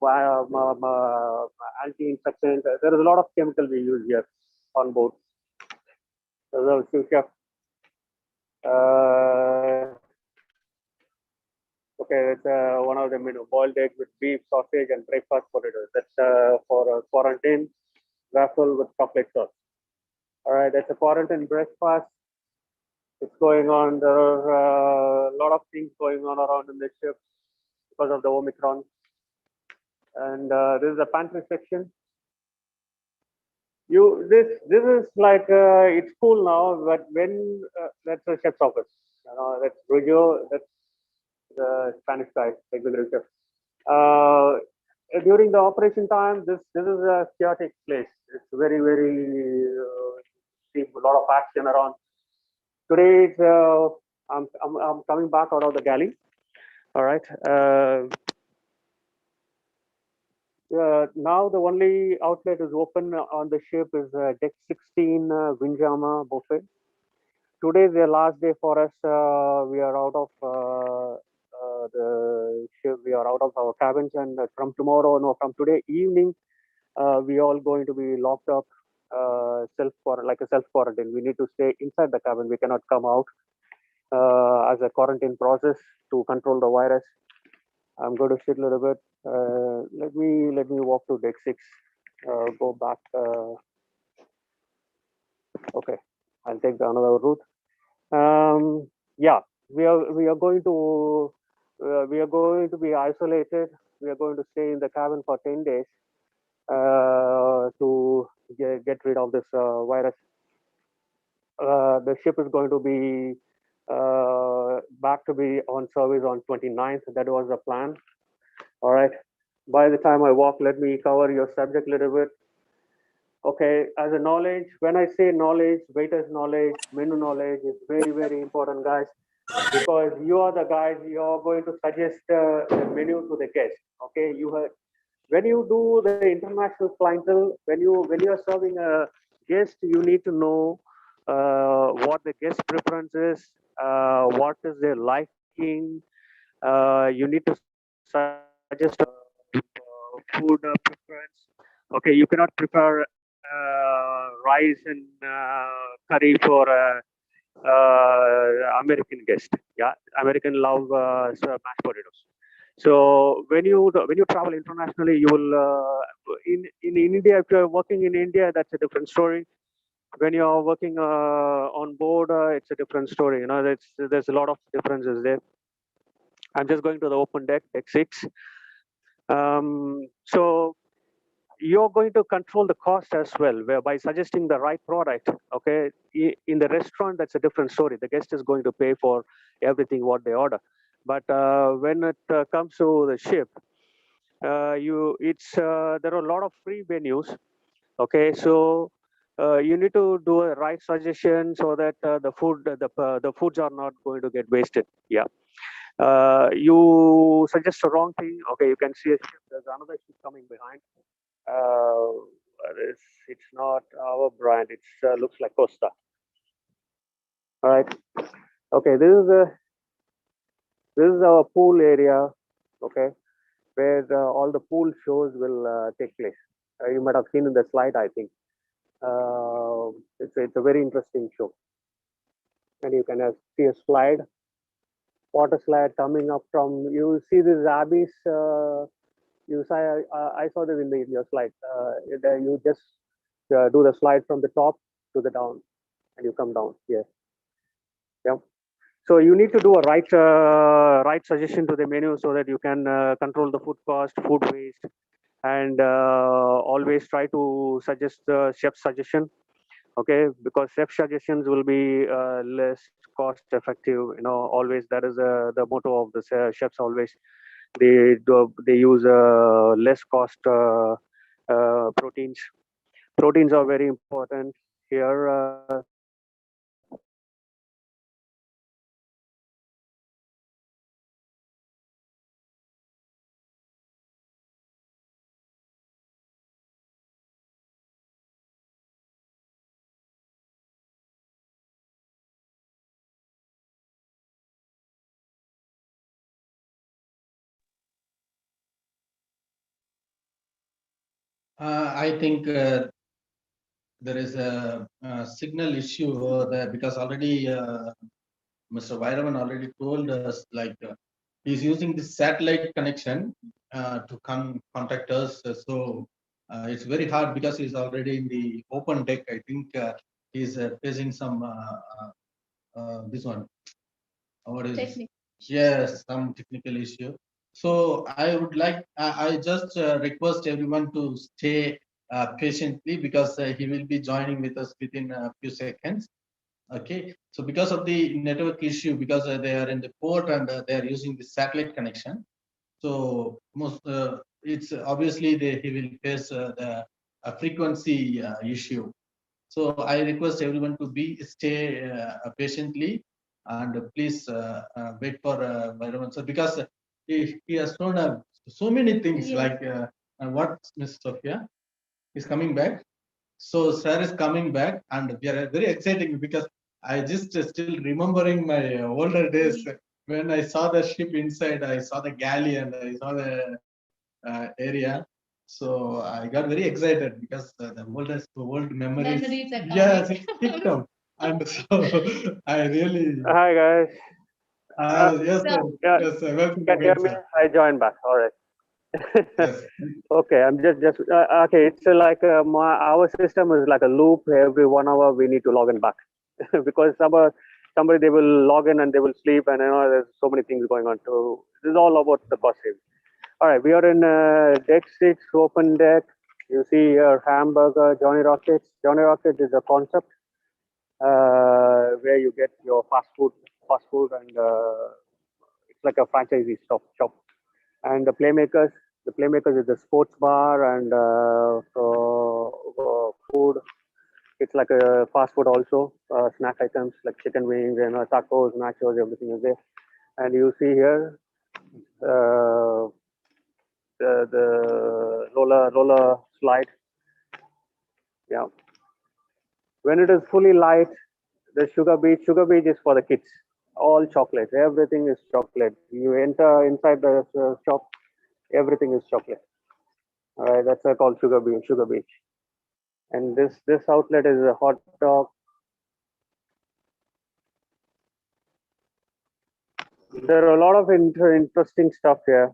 anti-infectant. There is a lot of chemical we use here on board. So the chef. Okay, that's one of the menu: boiled egg with beef, sausage, and breakfast potatoes. That's for quarantine waffle with chocolate sauce. All right, that's a quarantine breakfast. It's going on. There are a lot of things going on around in the ship because of the Omicron. And this is the pantry section. This is like it's cool now, but when that's the chef's office. That's Rujo. That's the Spanish guy, executive chef. During the operation time, this is a chaotic place. It's very see a lot of action around. Today, I'm coming back out of the galley. All right. Now the only outlet is open on the ship is deck 16 Windjammer buffet. Today is the last day for us. We are out of the ship. We are out of our cabins, and from tomorrow, no, from today evening, we all going to be locked up, like a self quarantine. We need to stay inside the cabin. We cannot come out as a quarantine process to control the virus. I'm going to sit a little bit. Let me walk to deck 6. Go back. Okay, I'll take another route. Yeah, we are going to be isolated. We are going to stay in the cabin for 10 days to get rid of this virus. The ship is going to be back to be on service on 29th. That was the plan. All right. By the time I walk, let me cover your subject a little bit. Okay, as a knowledge, when I say knowledge, waiter's knowledge, menu knowledge is very, very important, guys, because you are the guys, you are going to suggest the menu to the guest. Okay, when you do the international clientele, when you are serving a guest, you need to know what the guest preference is, what is their liking. You need to suggest food preference. Okay, you cannot prepare rice and curry for American guest. Yeah, American love mashed potatoes. So when you travel internationally, you will in India. If you are working in India, that's a different story. When you are working on board, it's a different story. You know, there's a lot of differences there. I'm just going to the open deck 6. So you're going to control the cost as well, where by suggesting the right product. Okay, in the restaurant, that's a different story. The guest is going to pay for everything what they order. But when it comes to the ship, there are a lot of free menus. Okay, so you need to do a right suggestion so that the foods are not going to get wasted. Yeah. You suggest the wrong thing. Okay, you can see a ship. There's another ship coming behind. It's not our brand. It looks like Costa. All right. Okay, this is our pool area. Okay, where all the pool shows will take place. You might have seen in the slide, I think. It's a very interesting show, and you can see a slide, water slide coming up from. You see these abbeys. I saw this in your slide. You just do the slide from the top to the down, and you come down here. Yeah. So you need to do a right suggestion to the menu so that you can control the food cost, food waste, and always try to suggest the chef's suggestion. Okay, because chef suggestions will be less cost effective. You know, always that is the motto of the chefs. Always they use less cost proteins. Proteins are very important here. I think there is a signal issue over there because already Mr. Vairavan already told us he's using the satellite connection to contact us. So it's very hard because he's already in the open deck. I think he's facing some this one. What is Technical. Yes, some technical issue. So I would like I just request everyone to stay patiently because he will be joining with us within a few seconds. Okay, so because of the network issue, because they are in the port and they are using the satellite connection, so most it's obviously he will face the frequency issue. So I request everyone to stay patiently and please wait for Vairavan sir because he has shown so many things Yes. like And what Miss Sophia is coming back. So sir is coming back, and we are very exciting because I just still remembering my older days when I saw the ship inside. I saw the galley and I saw the area. So I got very excited because the old memories. Memories are Yes, coming. it kicked up, and so I really. Hi guys. Yes, sir. Yeah, Yes, sir. Welcome can you hear again, me? sir. I joined back. All right. Yes. Okay, I'm just okay. It's like our system is like a loop. Every 1 hour we need to log in back because somebody they will log in and they will sleep, and there's so many things going on. So this is all about the cost saving. All right, we are in deck 6, open deck. You see here hamburger, Johnny Rockets. Johnny Rockets is a concept where you get your fast food, and it's like a franchisee shop. And the playmakers is the sports bar and food. It's like a fast food also, snack items like chicken wings and tacos, nachos, everything is there. And you see here the roller slide. Yeah. When it is fully light, the sugar beach is for the kids. All chocolate. Everything is chocolate. You enter inside the shop, everything is chocolate. All right, that's called Sugar Beach. And this outlet is a hot dog. There are a lot of interesting stuff here.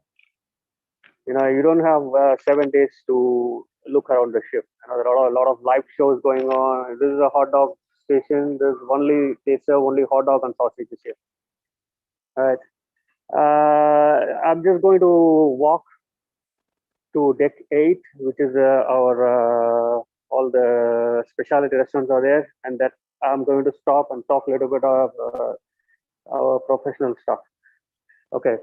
You don't have 7 days to look around the ship. There are a lot of live shows going on. This is a hot dog station. They serve only hot dog and sausages here. All right. I'm just going to walk to deck 8, which is our all the specialty restaurants are there, and that I'm going to stop and talk a little bit of our professional stuff. Okay.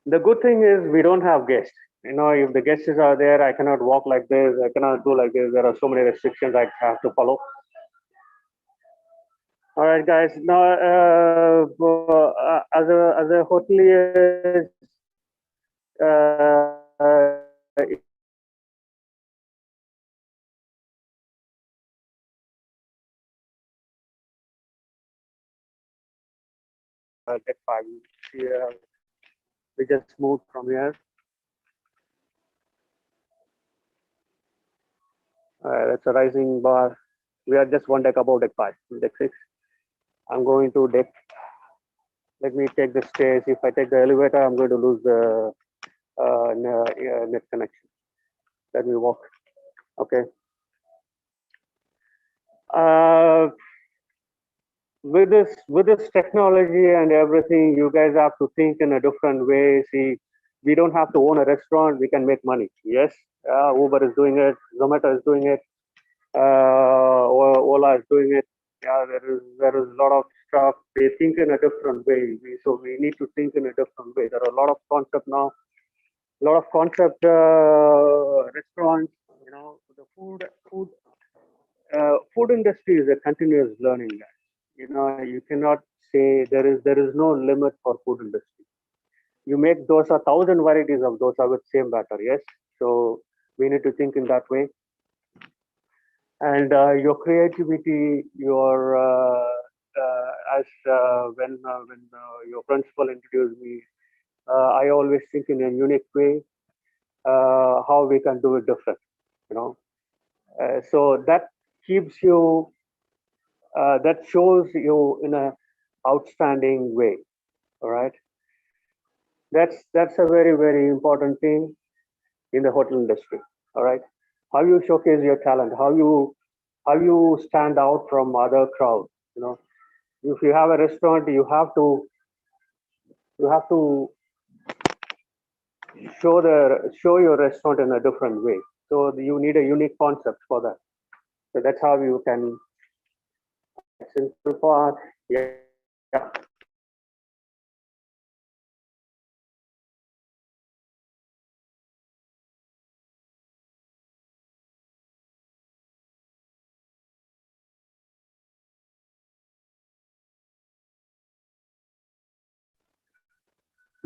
The good thing is we don't have guests. If the guests are there, I cannot walk like this. I cannot do like this. There are so many restrictions I have to follow. All right, guys. Now, as a hotelier, deck 5. Here, we just moved from here. That's a rising bar. We are just one deck above deck 5, deck 6. I'm going to deck. Let me take the stairs. If I take the elevator, I'm going to lose the net connection. Let me walk. Okay. With this technology and everything, you guys have to think in a different way. See, we don't have to own a restaurant. We can make money. Yes, Uber is doing it. Zomato is doing it. Ola is doing it. Yeah, there is a lot of stuff. They think in a different way. So we need to think in a different way. There are a lot of concept now. A lot of concept restaurants. The food industry is a continuous learning. You cannot say there is no limit for food industry. You make dosa, 1,000 varieties of dosa with same batter. Yes, so we need to think in that way. And your creativity, when your principal introduced me, I always think in a unique way how we can do it different. So that keeps you, that shows you in a outstanding way. All right, that's a very important thing in the hotel industry. All right, how you showcase your talent, how you stand out from other crowds. If you have a restaurant, you have to show your restaurant in a different way. So you need a unique concept for that. So that's how you can. Simple part. Yeah.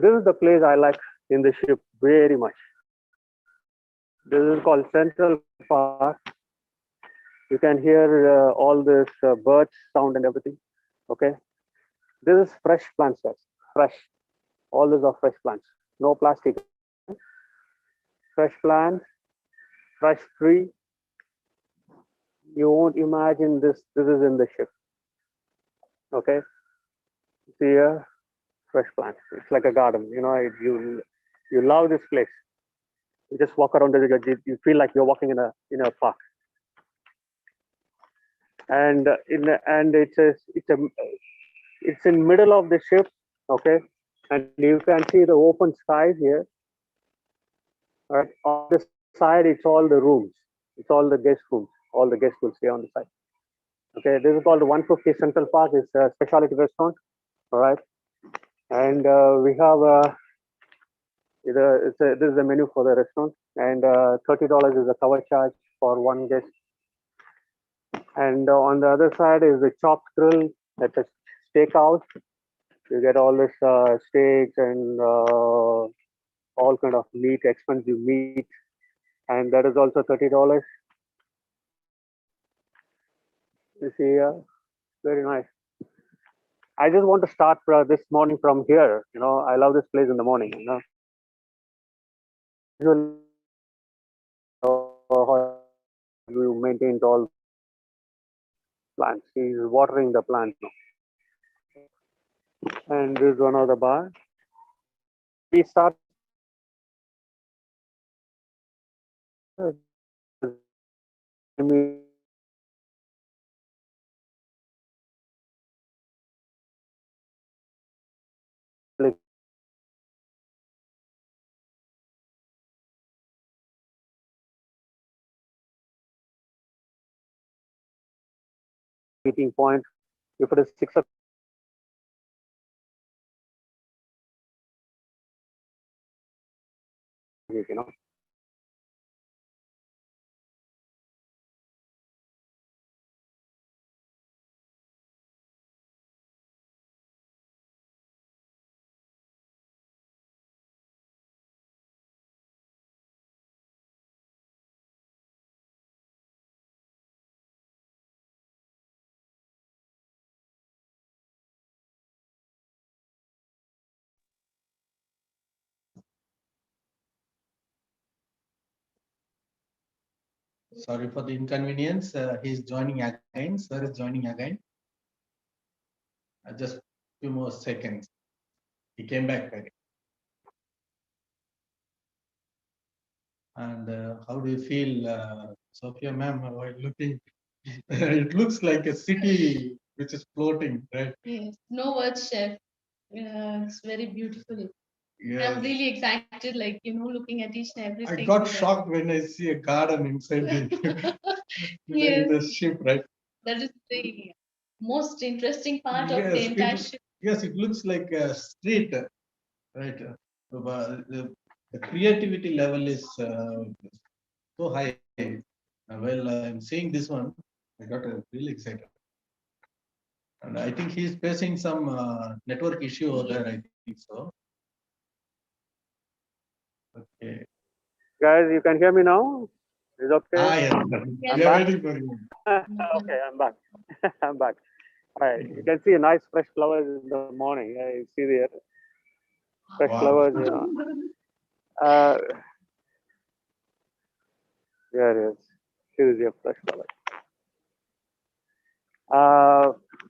This is the place I like in the ship very much. This is called Central Park. You can hear all this birds sound and everything. Okay, this is fresh plants, guys. Fresh. All these are fresh plants. No plastic. Fresh plants, fresh tree. You won't imagine this. This is in the ship. Okay. See here, fresh plants. It's like a garden. You know, you love this place. You just walk around you feel like you're walking in a park. And it's in middle of the ship, okay, and you can see the open skies here. All right, on the side it's all the rooms, it's all the guest rooms, all the guests will stay on the side. Okay, this is called the 150 Central Park. It's a specialty restaurant. All right, and we have this is the menu for the restaurant, and $30 is a cover charge for one guest. And on the other side is the chopped grill at the steakhouse. You get all this steaks and all kind of meat, expensive meat, and that is also $30. You see here, very nice. I just want to start this morning from here. You know, I love this place in the morning. You know, you maintained all plants. He's watering the plants now. And this is one of the bars. We start meeting point. If it is 6 o'clock, you know. Sorry for the inconvenience. He's joining again. Sir is joining again. Just few more seconds. He came back again. And how do you feel, Sophia ma'am, while looking? It looks like a city which is floating, right? Yes, no words, chef. It's very beautiful. Yes. I'm really excited, like, looking at each and I everything. got shocked when I see a garden inside the, Yes. the ship, right? That is the most interesting part of the Yes, entire ship. yes, it looks like a street, right? The creativity level is so high. Well, I'm seeing this one, I got really excited. And I think he's facing some network issue over there, I think so. Okay. Guys, you can hear me now? Is okay? Yes. I'm We are back. waiting for you. Okay, I'm back. I'm back. All right, you can see a nice fresh flowers in the morning. You see there, fresh flowers. You know. There it is. Here is your fresh flowers.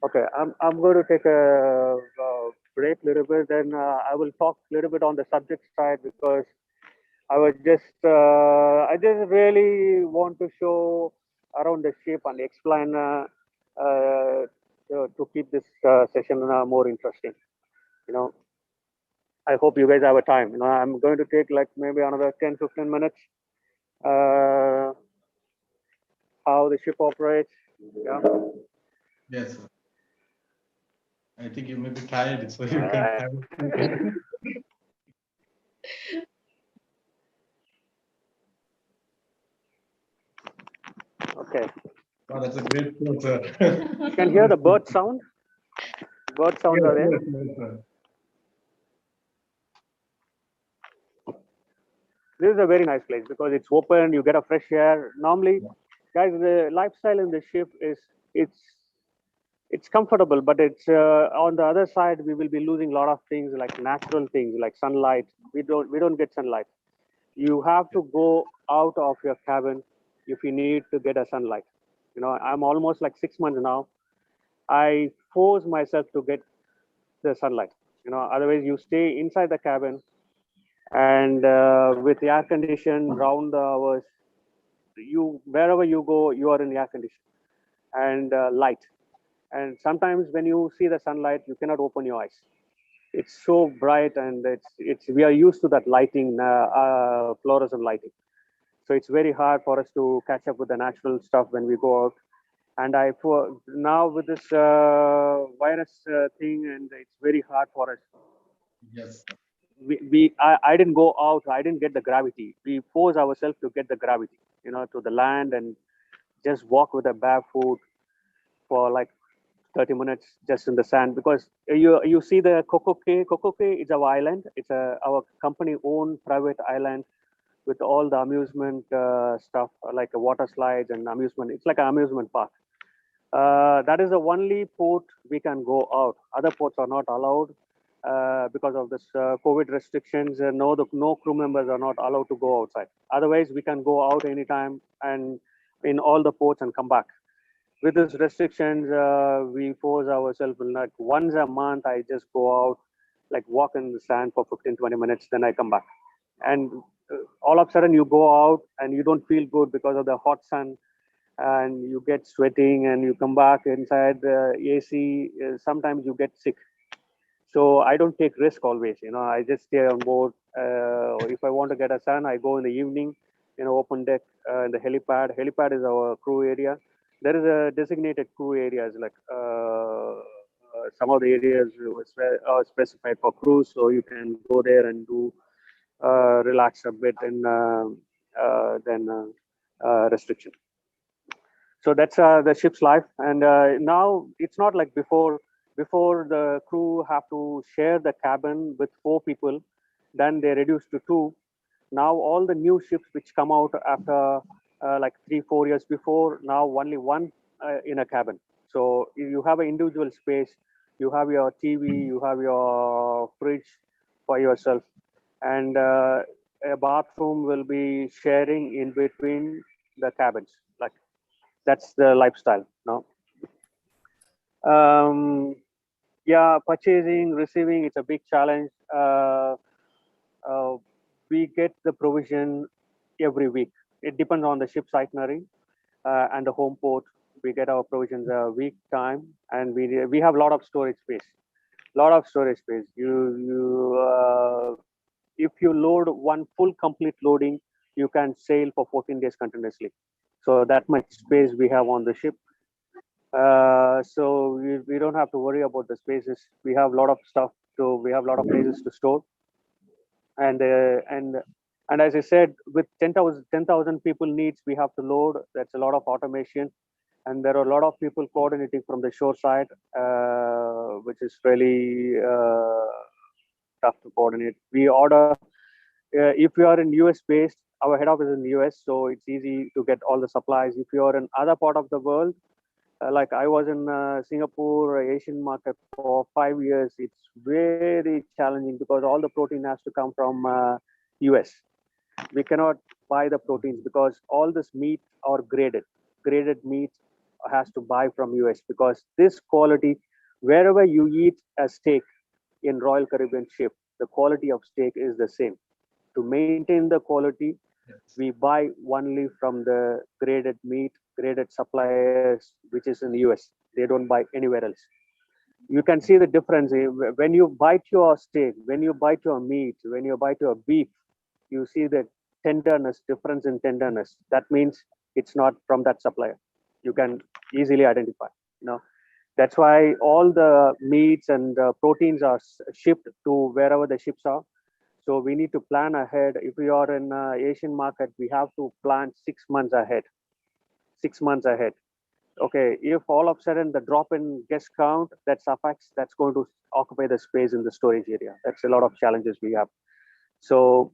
Okay, I'm going to take a break a little bit. Then I will talk a little bit on the subject side because I just really want to show around the ship and explain to keep this session more interesting. You know, I hope you guys have a time. You know, I'm going to take like maybe another 10-15 minutes. How the ship operates. Yeah. Yes, sir. I think you may be tired, so you can have it. Okay. Oh, that's a great quote, sir. You can hear the bird sound. Bird sounds are there. Yes, sir. This is a very nice place because it's open, you get a fresh air. Normally, guys, the lifestyle in the ship is it's it's comfortable, but it's on the other side we will be losing a lot of things like natural things like sunlight. We don't get sunlight. You have to go out of your cabin if you need to get a sunlight. You know, I'm almost like 6 months now. I force myself to get the sunlight. You know, otherwise you stay inside the cabin and with the air condition round the hours. You wherever you go, you are in the air condition and light. And sometimes when you see the sunlight, you cannot open your eyes. It's so bright, and it's we are used to that lighting, fluorescent lighting. So it's very hard for us to catch up with the natural stuff when we go out. And for now with this virus thing, and it's very hard for us. Yes. I didn't go out. I didn't get the gravity. We force ourselves to get the gravity, you know, to the land and just walk with a barefoot for like 30 minutes just in the sand, because you see the Kokoke. Kokoke is our island. It's our company owned private island with all the amusement stuff like water slides and amusement. It's like an amusement park. That is the only port we can go out. Other ports are not allowed because of this COVID restrictions. No crew members are not allowed to go outside. Otherwise, we can go out anytime and in all the ports and come back. With these restrictions, we force ourselves. Like once a month, I just go out, like walk in the sand for 15-20 minutes, then I come back. And all of a sudden, you go out and you don't feel good because of the hot sun, and you get sweating, and you come back inside the AC. Sometimes you get sick. So I don't take risk always. You know, I just stay on board. If I want to get a sun, I go in the evening. You know, open deck in the helipad. Helipad is our crew area. There is a designated crew areas, like some of the areas are specified for crews, so you can go there and do relax a bit and then restriction. So that's the ship's life. And now it's not like before. Before, the crew have to share the cabin with 4 people, then they reduce to 2. Now all the new ships which come out after like 3-4 years before, now only one in a cabin. So you have an individual space, you have your TV, you have your fridge for yourself, and a bathroom will be sharing in between the cabins. Like that's the lifestyle now. Yeah, purchasing, receiving, it's a big challenge. We get the provision every week. It depends on the ship's itinerary and the home port. We get our provisions a week time, and we have a lot of storage space. Lot of storage space. If you load one full complete loading, you can sail for 14 days continuously. So that much space we have on the ship. So we don't have to worry about the spaces. We have a lot of stuff, so we have a lot of places to store. And as I said, with 10,000 people needs, we have to load. That's a lot of automation, and there are a lot of people coordinating from the shore side, which is really tough to coordinate. We order. If you are in US based, our head office is in US, so it's easy to get all the supplies. If you are in other part of the world, like I was in Singapore Asian market for 5 years, it's very challenging because all the protein has to come from US. We cannot buy the proteins because all this meat are graded. Graded meat has to buy from US because this quality, wherever you eat a steak in Royal Caribbean ship, the quality of steak is the same. To maintain the quality, we buy only from the graded meat, graded suppliers, which is in the US. They don't buy anywhere else. You can see the difference when you bite your steak, when you bite your meat, when you bite your beef, you see the tenderness, difference in tenderness. That means it's not from that supplier. You can easily identify. You know, that's why all the meats and proteins are shipped to wherever the ships are. So we need to plan ahead. If we are in Asian market, we have to plan 6 months ahead. 6 months ahead. Okay, if all of a sudden the drop in guest count, that's going to occupy the space in the storage area. That's a lot of challenges we have. So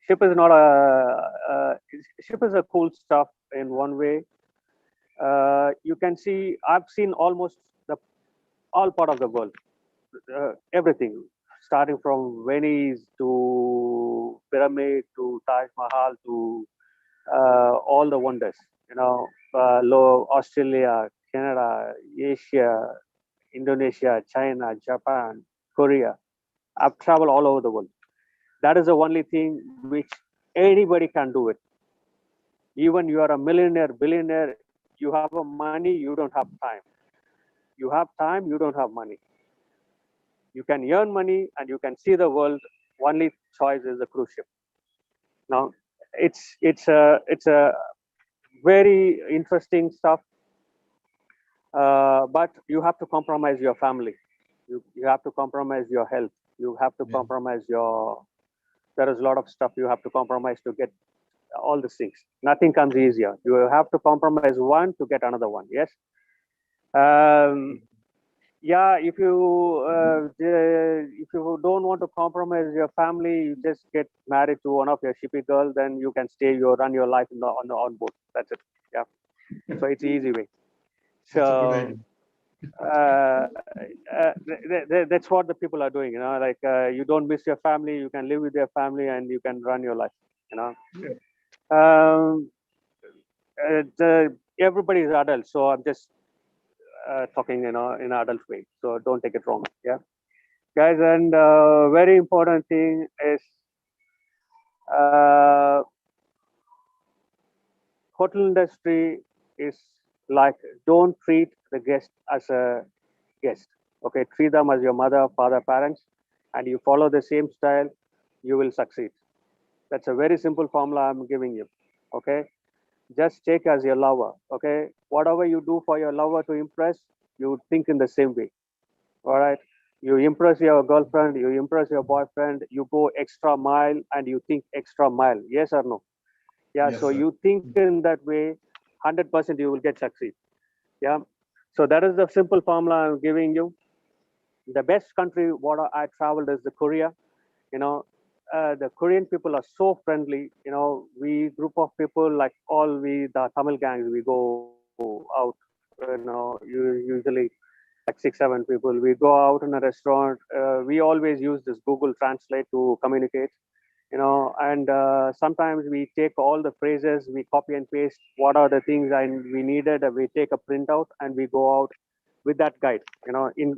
ship is not ship is a cool stuff in one way. You can see, I've seen almost the all part of the world, everything, starting from Venice to Pyramid to Taj Mahal to all the wonders, Australia, Canada, Asia, Indonesia, China, Japan, Korea. I've traveled all over the world. That is the only thing which anybody can do it. Even you are a millionaire, billionaire, you have a money, you don't have time. You have time, you don't have money. You can earn money and you can see the world. Only choice is the cruise ship. Now, it's a very interesting stuff, but you have to compromise your family. You have to compromise your health. You have to compromise your. There is a lot of stuff you have to compromise to get all these things. Nothing comes easier. You have to compromise one to get another one. Yes. Yeah. If you don't want to compromise your family, you just get married to one of your shippy girls. Then you can stay. You run your life on board. That's it. Yeah. So it's easy way. So that's what the people are doing. Like you don't miss your family. You can live with your family and you can run your life. Um, everybody is adult, so I'm just talking, in adult way. So don't take it wrong. Yeah, guys. And very important thing is hotel industry is like, don't treat the guest as a guest. Okay, treat them as your mother, father, parents, and you follow the same style, you will succeed. That's a very simple formula I'm giving you. Okay, just take as your lover. Okay, whatever you do for your lover to impress, you think in the same way. All right, you impress your girlfriend, you impress your boyfriend, you go extra mile and you think extra mile. Yes or no? Yeah. Yes, So sir. you think in that way, 100% you will get succeed. Yeah. So that is the simple formula I'm giving you. The best country what I traveled is the Korea. The Korean people are so friendly. We group of people, like all the Tamil gangs, we go out. Usually like 6, 7 people. We go out in a restaurant. We always use this Google Translate to communicate. And sometimes we take all the phrases, we copy and paste what are the things we needed. We take a printout and we go out with that guide.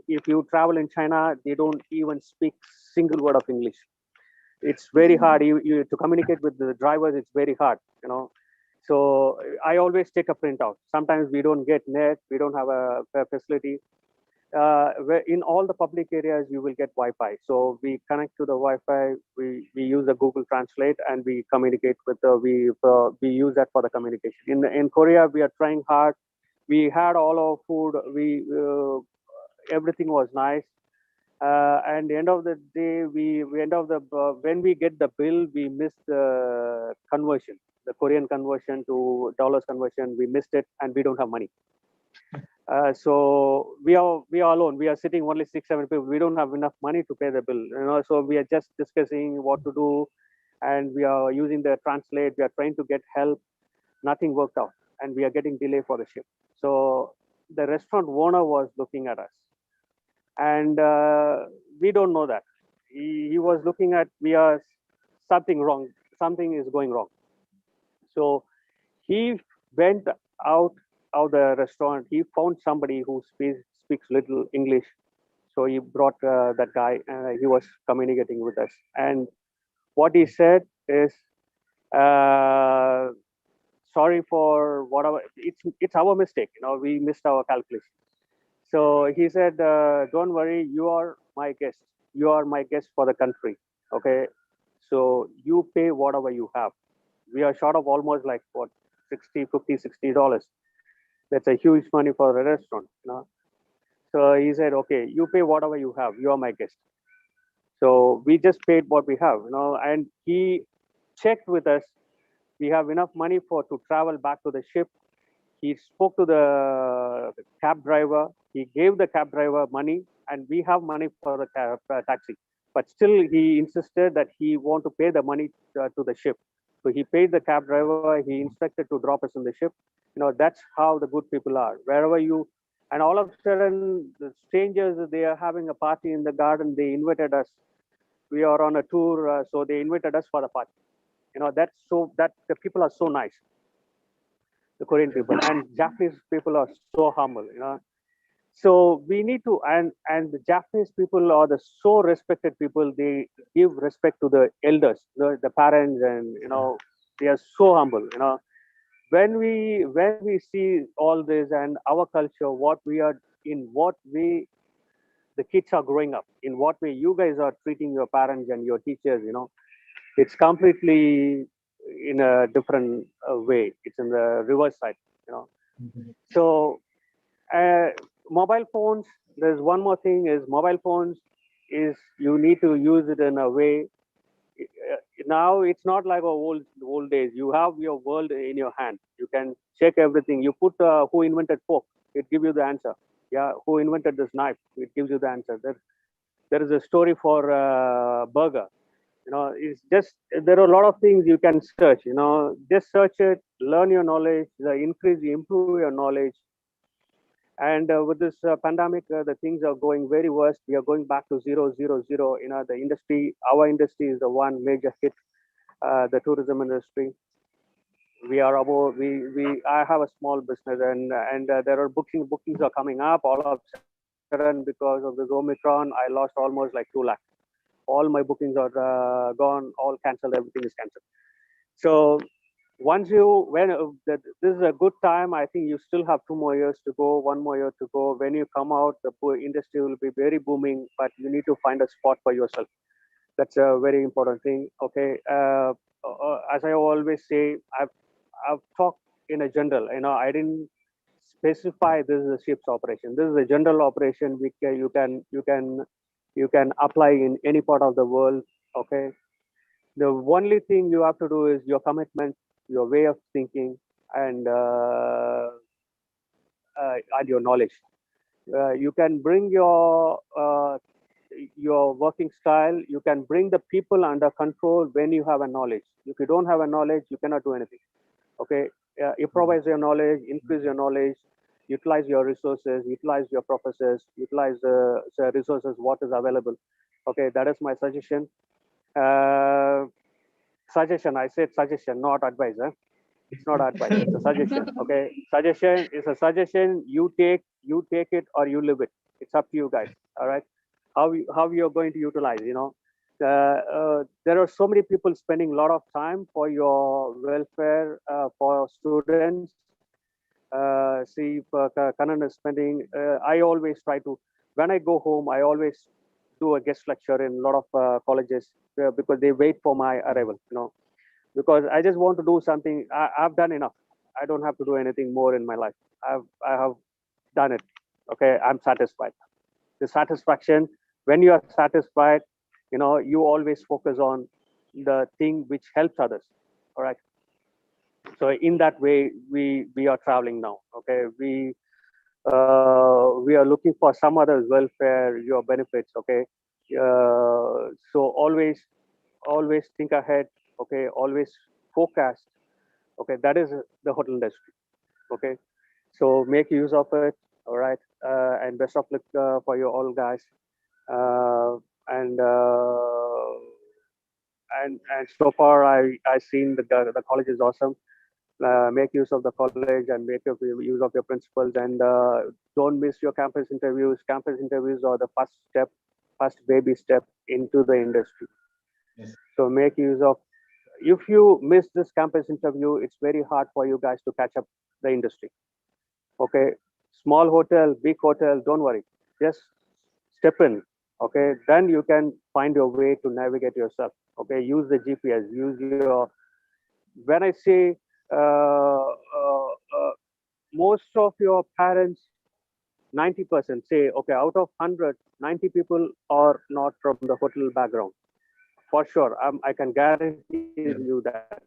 If you travel in China, they don't even speak single word of English. It's very hard. You to communicate with the drivers. It's very hard. So I always take a printout. Sometimes we don't get net. We don't have a facility. Where in all the public areas you will get Wi-Fi. So we connect to the Wi-Fi. We use the Google Translate and we communicate with we use that for the communication. In Korea, we are trying hard. We had all our food. Everything was nice. And the end of the day, when we get the bill, we miss the conversion, the Korean conversion to dollars conversion. We missed it, and we don't have money. So we are alone. We are sitting only 6, 7 people. We don't have enough money to pay the bill. So we are just discussing what to do, and we are using the translate. We are trying to get help. Nothing worked out, and we are getting delay for the ship. So the restaurant owner was looking at us, and we don't know that. He was looking at we are something wrong. Something is going wrong. So he went out of the restaurant. He found somebody who speaks little English. So he brought that guy, and he was communicating with us. And what he said is, "Sorry for whatever. It's our mistake. We missed our calculation." So he said, "Don't worry. You are my guest. You are my guest for the country. Okay. So you pay whatever you have. We are short of almost like what, 60, 50, $60. That's a huge money for a restaurant. So he said, okay, you pay whatever you have. You are my guest. So we just paid what we have, and he checked with us. We have enough money to travel back to the ship. He spoke to the cab driver. He gave the cab driver money, and we have money for the taxi. but still he insisted that he want to pay the money to the ship. So he paid the cab driver, he instructed to drop us in the ship. That's how the good people are. Wherever you, and all of a sudden, the strangers, they are having a party in the garden, they invited us. We are on a tour, so they invited us for the party. That the people are so nice, the Korean people, and Japanese people are so humble. So we need to, and the Japanese people are the so respected people. They give respect to the elders, the parents, and they are so humble. When we see all this and our culture, what we are, in what way the kids are growing up, in what way you guys are treating your parents and your teachers, it's completely in a different way. It's in the reverse side. So mobile phones, there's one more thing, is mobile phones is, you need to use it in a way. Now it's not like old days. You have your world in your hand. You can check everything. You put who invented fork, it gives you the answer. Yeah, who invented this knife, it gives you the answer. There is a story for burger. It's just, there are a lot of things you can search. Just search it, learn your knowledge, improve your knowledge. And with this pandemic, the things are going very worse. We are going back to 0, 0, 0. The industry, our industry is the one major hit, the tourism industry. We are about, I have a small business, and there are bookings are coming up. All of a sudden, because of this Omicron, I lost almost like 2 lakhs. All my bookings are gone, all cancelled, everything is cancelled. So this is a good time. I think you still have 2 more years to go, 1 more year to go. When you come out, the industry will be very booming, but you need to find a spot for yourself. That's a very important thing. Okay. As I always say, I've talked in a general. I didn't specify this is a ship's operation. This is a general operation. You can apply in any part of the world. Okay. The only thing you have to do is your commitment, your way of thinking, and your knowledge. You can bring your working style. You can bring the people under control when you have a knowledge. If you don't have a knowledge, you cannot do anything. Okay, improvise your knowledge, increase your knowledge, utilize your resources, utilize your professors, utilize the resources what is available. Okay, that is my suggestion. Suggestion, I said suggestion, not advice. It's not advice, it's a suggestion. Okay, suggestion is a suggestion. You take it or you live it. It's up to you guys. All right, how you're going to utilize. There are so many people spending a lot of time for your welfare, for students. Kanan is spending. I always try to, when I go home, I always do a guest lecture in a lot of colleges because they wait for my arrival. Because I just want to do something. I've done enough. I don't have to do anything more in my life. I have done it. Okay, I'm satisfied. The satisfaction, when you are satisfied, you always focus on the thing which helps others. All right. So in that way, we are traveling now. Okay, we are looking for some other's welfare, your benefits. Okay, so always think ahead. Okay, always forecast. Okay, that is the hotel industry. Okay, so make use of it. All right, and best of luck for you all guys. And so far I seen the college is awesome. Make use of the college and make use of your principals, and don't miss your campus interviews. Campus interviews are the first baby step into the industry. Yes. So make use of. If you miss this campus interview, it's very hard for you guys to catch up the industry. Okay, small hotel, big hotel, don't worry. Just step in. Okay, then you can find your way to navigate yourself. Okay, use the GPS. Use your. When I say most of your parents, 90% say, okay, out of 100, 90 people are not from the hotel background. For sure, I can guarantee you that.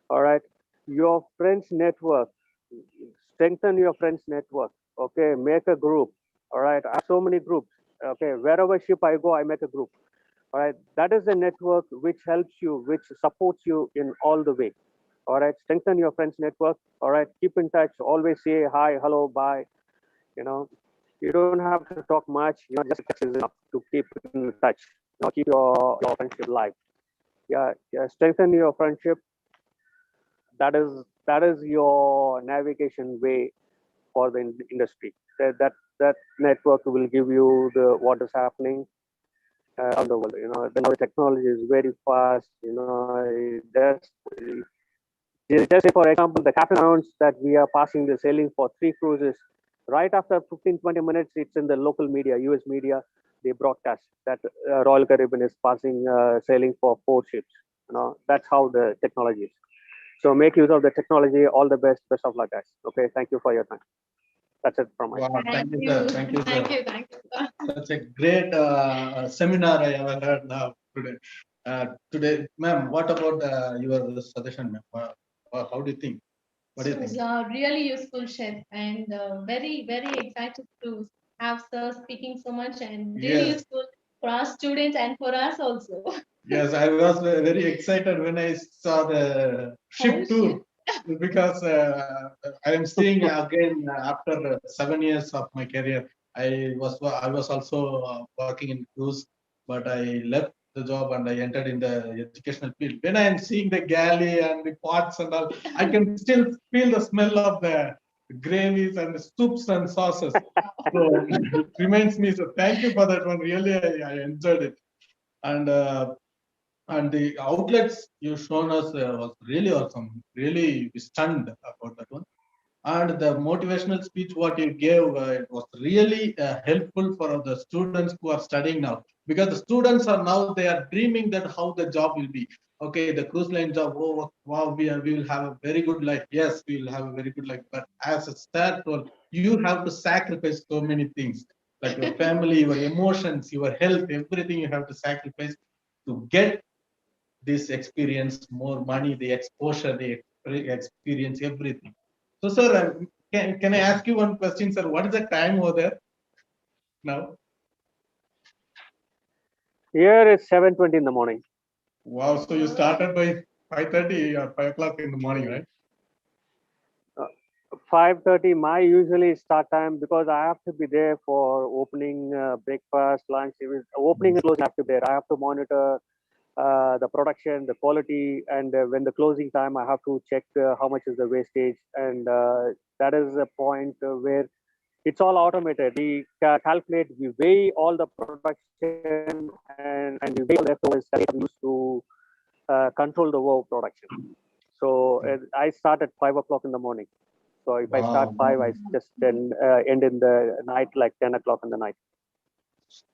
All right, your friends network, strengthen your friends network. Okay, make a group. All right, I have so many groups. Okay, wherever ship I go, I make a group. All right, that is the network which helps you, which supports you in all the way. All right, strengthen your friends network. All right, keep in touch. Always say hi, hello, bye. You know, you don't have to talk much. Just text is enough to keep in touch. Keep your friendship alive. Yeah, strengthen your friendship. That is your navigation way for the industry. That network will give you the what is happening on the world. The technology is very fast. Just say, for example, the captain announced that we are passing the sailing for 3 cruises. Right after 15-20 minutes, it's in the local media, US media. They broadcast that Royal Caribbean is passing sailing for 4 ships. That's how the technology is. So make use of the technology. All the best. Best of luck, guys. Okay, thank you for your time. That's it from my side. Wow, thank you, sir. Thank you, sir. Thank you. Such a great seminar I ever heard now today. Today, ma'am, what about your suggestion, ma'am? How do you think? What do you It think? was really useful, Chef, and very, very excited to have Sir speaking so much and really Yes. useful for our students and for us also. Yes, I was very excited when I saw the ship tour because I am seeing again after 7 years of my career. I was also working in cruise, but I left the job and I entered in the educational field. When I am seeing the galley and the pots and all, I can still feel the smell of the gravies and the soups and sauces. So it reminds me. So thank you for that one. Really, I enjoyed it. And the outlets you shown us was really awesome. Really stunned about that one. And the motivational speech what you gave, it was really helpful for the students who are studying now. Because the students are now, they are dreaming that how the job will be. Okay, the cruise line job, oh wow, we will have a very good life. Yes, we will have a very good life. But as a start, well, you have to sacrifice so many things, like your family, your emotions, your health, everything you have to sacrifice to get this experience, more money, the exposure, the experience, everything. So, sir, can I ask you one question, sir? What is the time over there now? Here it's 7:20 in the morning. Wow, so you started by 5:30 or 5 o'clock in the morning, right? 5:30 my usually start time, because I have to be there for opening, breakfast, lunch. Even opening and closing, I have to be there. I have to monitor the production, the quality, and when the closing time, I have to check how much is the wastage, and that is a point where it's all automated. We calculate, we weigh all the production, and we weigh all the leftovers that we use to control the wow production. So I start at 5 o'clock in the morning. So if I start 5, I just then end in the night, like 10 o'clock in the night.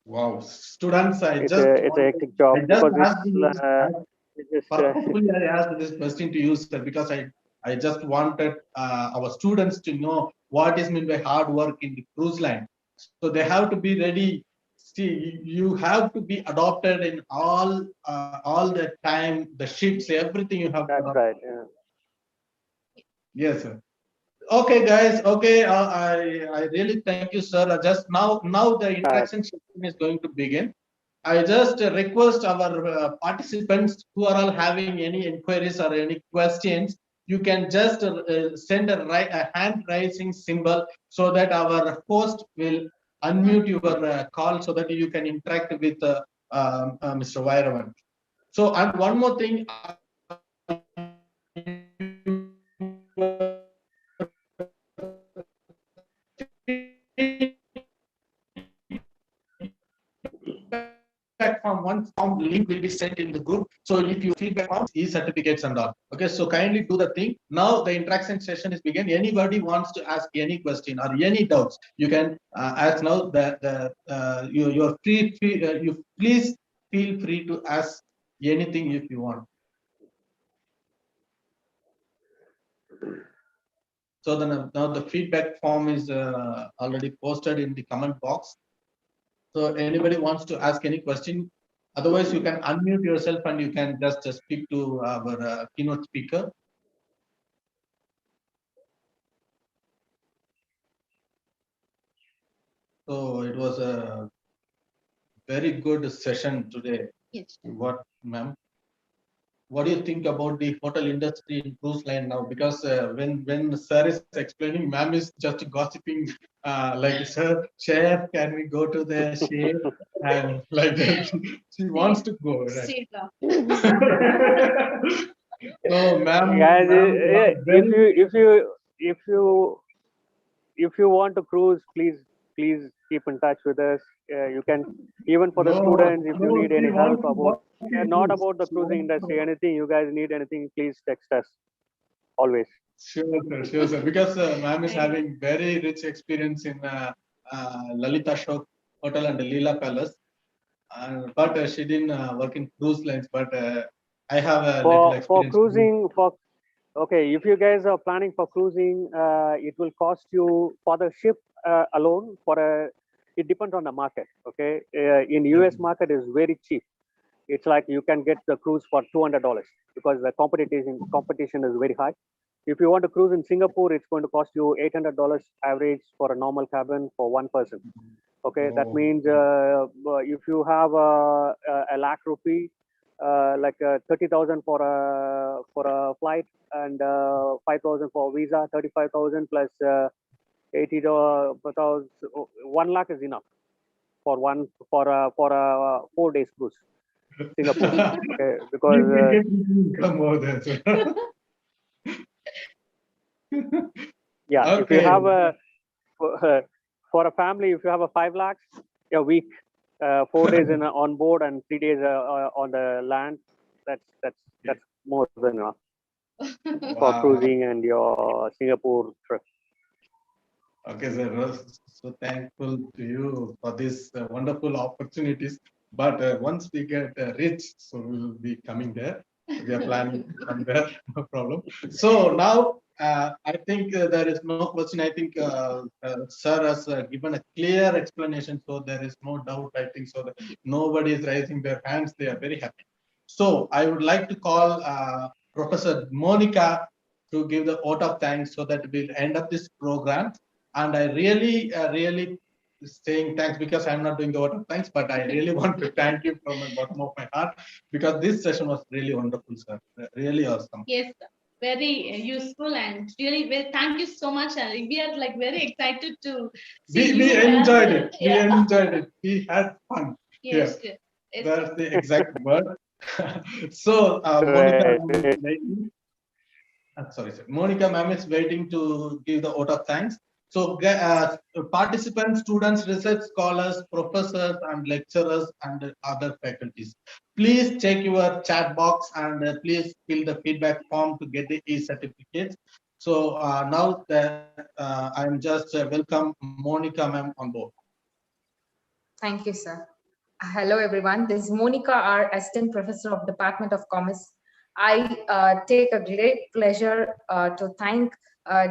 Wow, students, It's a hectic job because purposefully I asked this question to you, sir, because I just wanted our students to know what is meant by hard work in the cruise line. So they have to be ready. See, you have to be adopted in all the time, the ships, everything you have. That's right. Yeah. Yes, sir. Okay, guys. Okay, I really thank you, sir. Just now the interaction session is going to begin. I just request our participants who are all having any inquiries or any questions, you can just send a hand raising symbol so that our host will unmute your call so that you can interact with Mr. Vairavan. So, and one more thing, form, one form link will be sent in the group. So if you feedback forms, e-certificates and all. Okay, so kindly do the thing. Now the interaction session is begin. Anybody wants to ask any question or any doubts, you can ask now. You're free. You please feel free to ask anything if you want. So then now the feedback form is already posted in the comment box. So anybody wants to ask any question, otherwise you can unmute yourself and you can just speak to our keynote speaker. So it was a very good session today. Yes. What, ma'am? What do you think about the hotel industry in cruise line now? Because when sir is explaining, ma'am is just gossiping, like, sir, chef, can we go to the chef? And like that, she wants to go, right? So, ma'am, Guys, was if very. you want to cruise, please keep in touch with us. You can, even for the students, if you need We any want help to about, work in not cruise. about the She cruising wants to industry, know. anything you guys need, anything, please text us always. Sure, sir. Because ma'am is having very rich experience in Lalita Shok Hotel and Leela Palace. But she didn't work in cruise lines. But I have a little For experience. cruising, okay, if you guys are planning for cruising, it will cost you for the ship alone. It depends on the market. Okay, in US market is very cheap. It's like you can get the cruise for $200 because the competition is very high. If you want to cruise in Singapore, it's going to cost you $800 average for a normal cabin for one person. Okay, that means if you have a lakh rupee, like 30,000 for a flight and 5,000 for visa, 35,000 plus 80,000. 1 lakh is enough for a 4 days cruise, Singapore. Okay, because Come over there, sir. yeah, if you have for a family, if you have a 5 lakhs a week, 4 days on board and 3 days on the land, that's more than enough for cruising and your Singapore trip. Okay, sir. So thankful to you for this wonderful opportunities. But once we get rich, so we'll be coming there. We are planning to come there, no problem. So now I think there is no question. I think sir has given a clear explanation, so there is no doubt. I think so that nobody is raising their hands. They are very happy. So I would like to call Professor Monica to give the vote of thanks so that we'll end up this program. And I really saying thanks because I'm not doing the vote of thanks, but I really want to thank you from the bottom of my heart because this session was really wonderful, sir. Really awesome. Yes, very useful and really well. Thank you so much. We are like very excited to see We you. enjoyed it. We Yeah. enjoyed it. We had fun. Yes, Yeah. yes. That's the exact word. So Monica is waiting. Sorry, sir. Monica ma'am is waiting to give the vote of thanks. So participants, students, research scholars, professors and lecturers and other faculties, please check your chat box and please fill the feedback form to get the e-certificates. So now I'm just welcome Monica ma'am on board. Thank you, sir. Hello, everyone. This is Monica R., Assistant Professor of Department of Commerce. I take a great pleasure to thank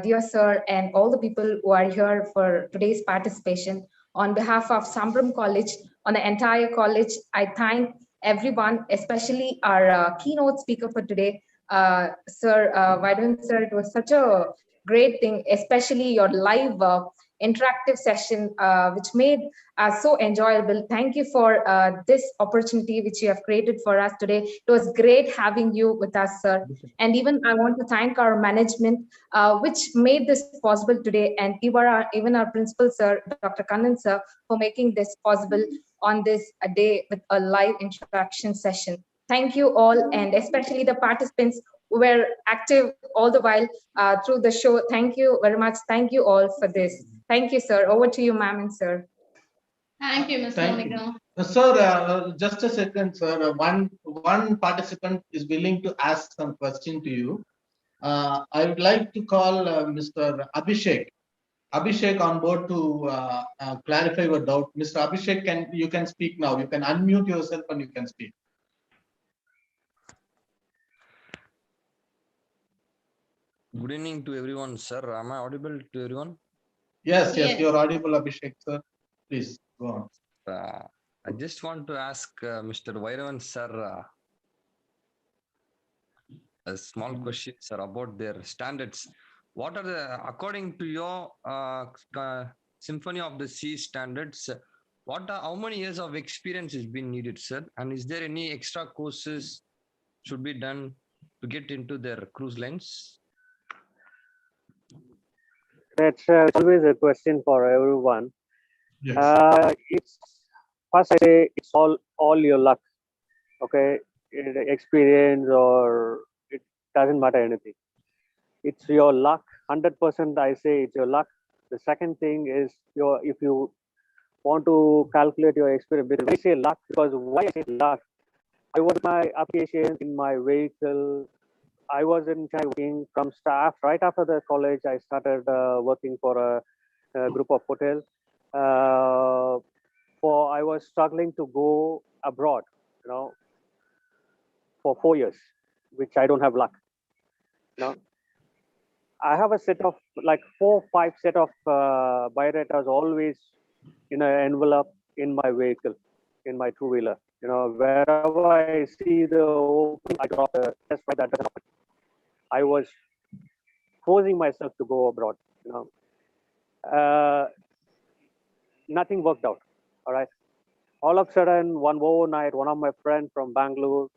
dear sir and all the people who are here for today's participation. On behalf of Sambram College, on the entire college, I thank everyone, especially our keynote speaker for today, Sir Vaidevan sir. It was such a great thing, especially your live interactive session, which made so enjoyable. Thank you for this opportunity which you have created for us today. It was great having you with us, sir. And even I want to thank our management, which made this possible today, and even our principal, sir, Dr. Kannan, sir, for making this possible on this day with a live interaction session. Thank you all, and especially the participants who were active all the while through the show. Thank you very much. Thank you all for this. Thank you, sir. Over to you, ma'am and sir. Thank you, Ms. Monica. Sir, just a second, sir. One participant is willing to ask some question to you. I would like to call Mr. Abhishek. Abhishek on board to clarify your doubt. Mr. Abhishek, you can speak now. You can unmute yourself and you can speak. Good evening to everyone, sir. Am I audible to everyone? Yes, you're audible, Abhishek, sir. Please go on. I just want to ask Mr. Vairavan, sir, a small question, sir, about their standards. What are according to your Symphony of the Sea standards, How many years of experience has been needed, sir? And is there any extra courses should be done to get into their cruise lines? That's always a question for everyone. Yes. It's first I say it's all your luck. Okay, experience or it doesn't matter anything. It's your luck. 100% I say it's your luck. The second thing is if you want to calculate your experience, because I say luck because why I say luck? I was my application in my vehicle. I was in China working from staff. Right after the college, I started working for a group of hotels. I was struggling to go abroad, for 4 years, which I don't have luck. I have a set of like 4-5 set of biodatas always in an envelope in my vehicle, in my two-wheeler. Wherever I see the opening, I drop the test by that doesn't happen. I was forcing myself to go abroad. Nothing worked out. All right. All of a sudden, one overnight, one of my friends from Bangalore,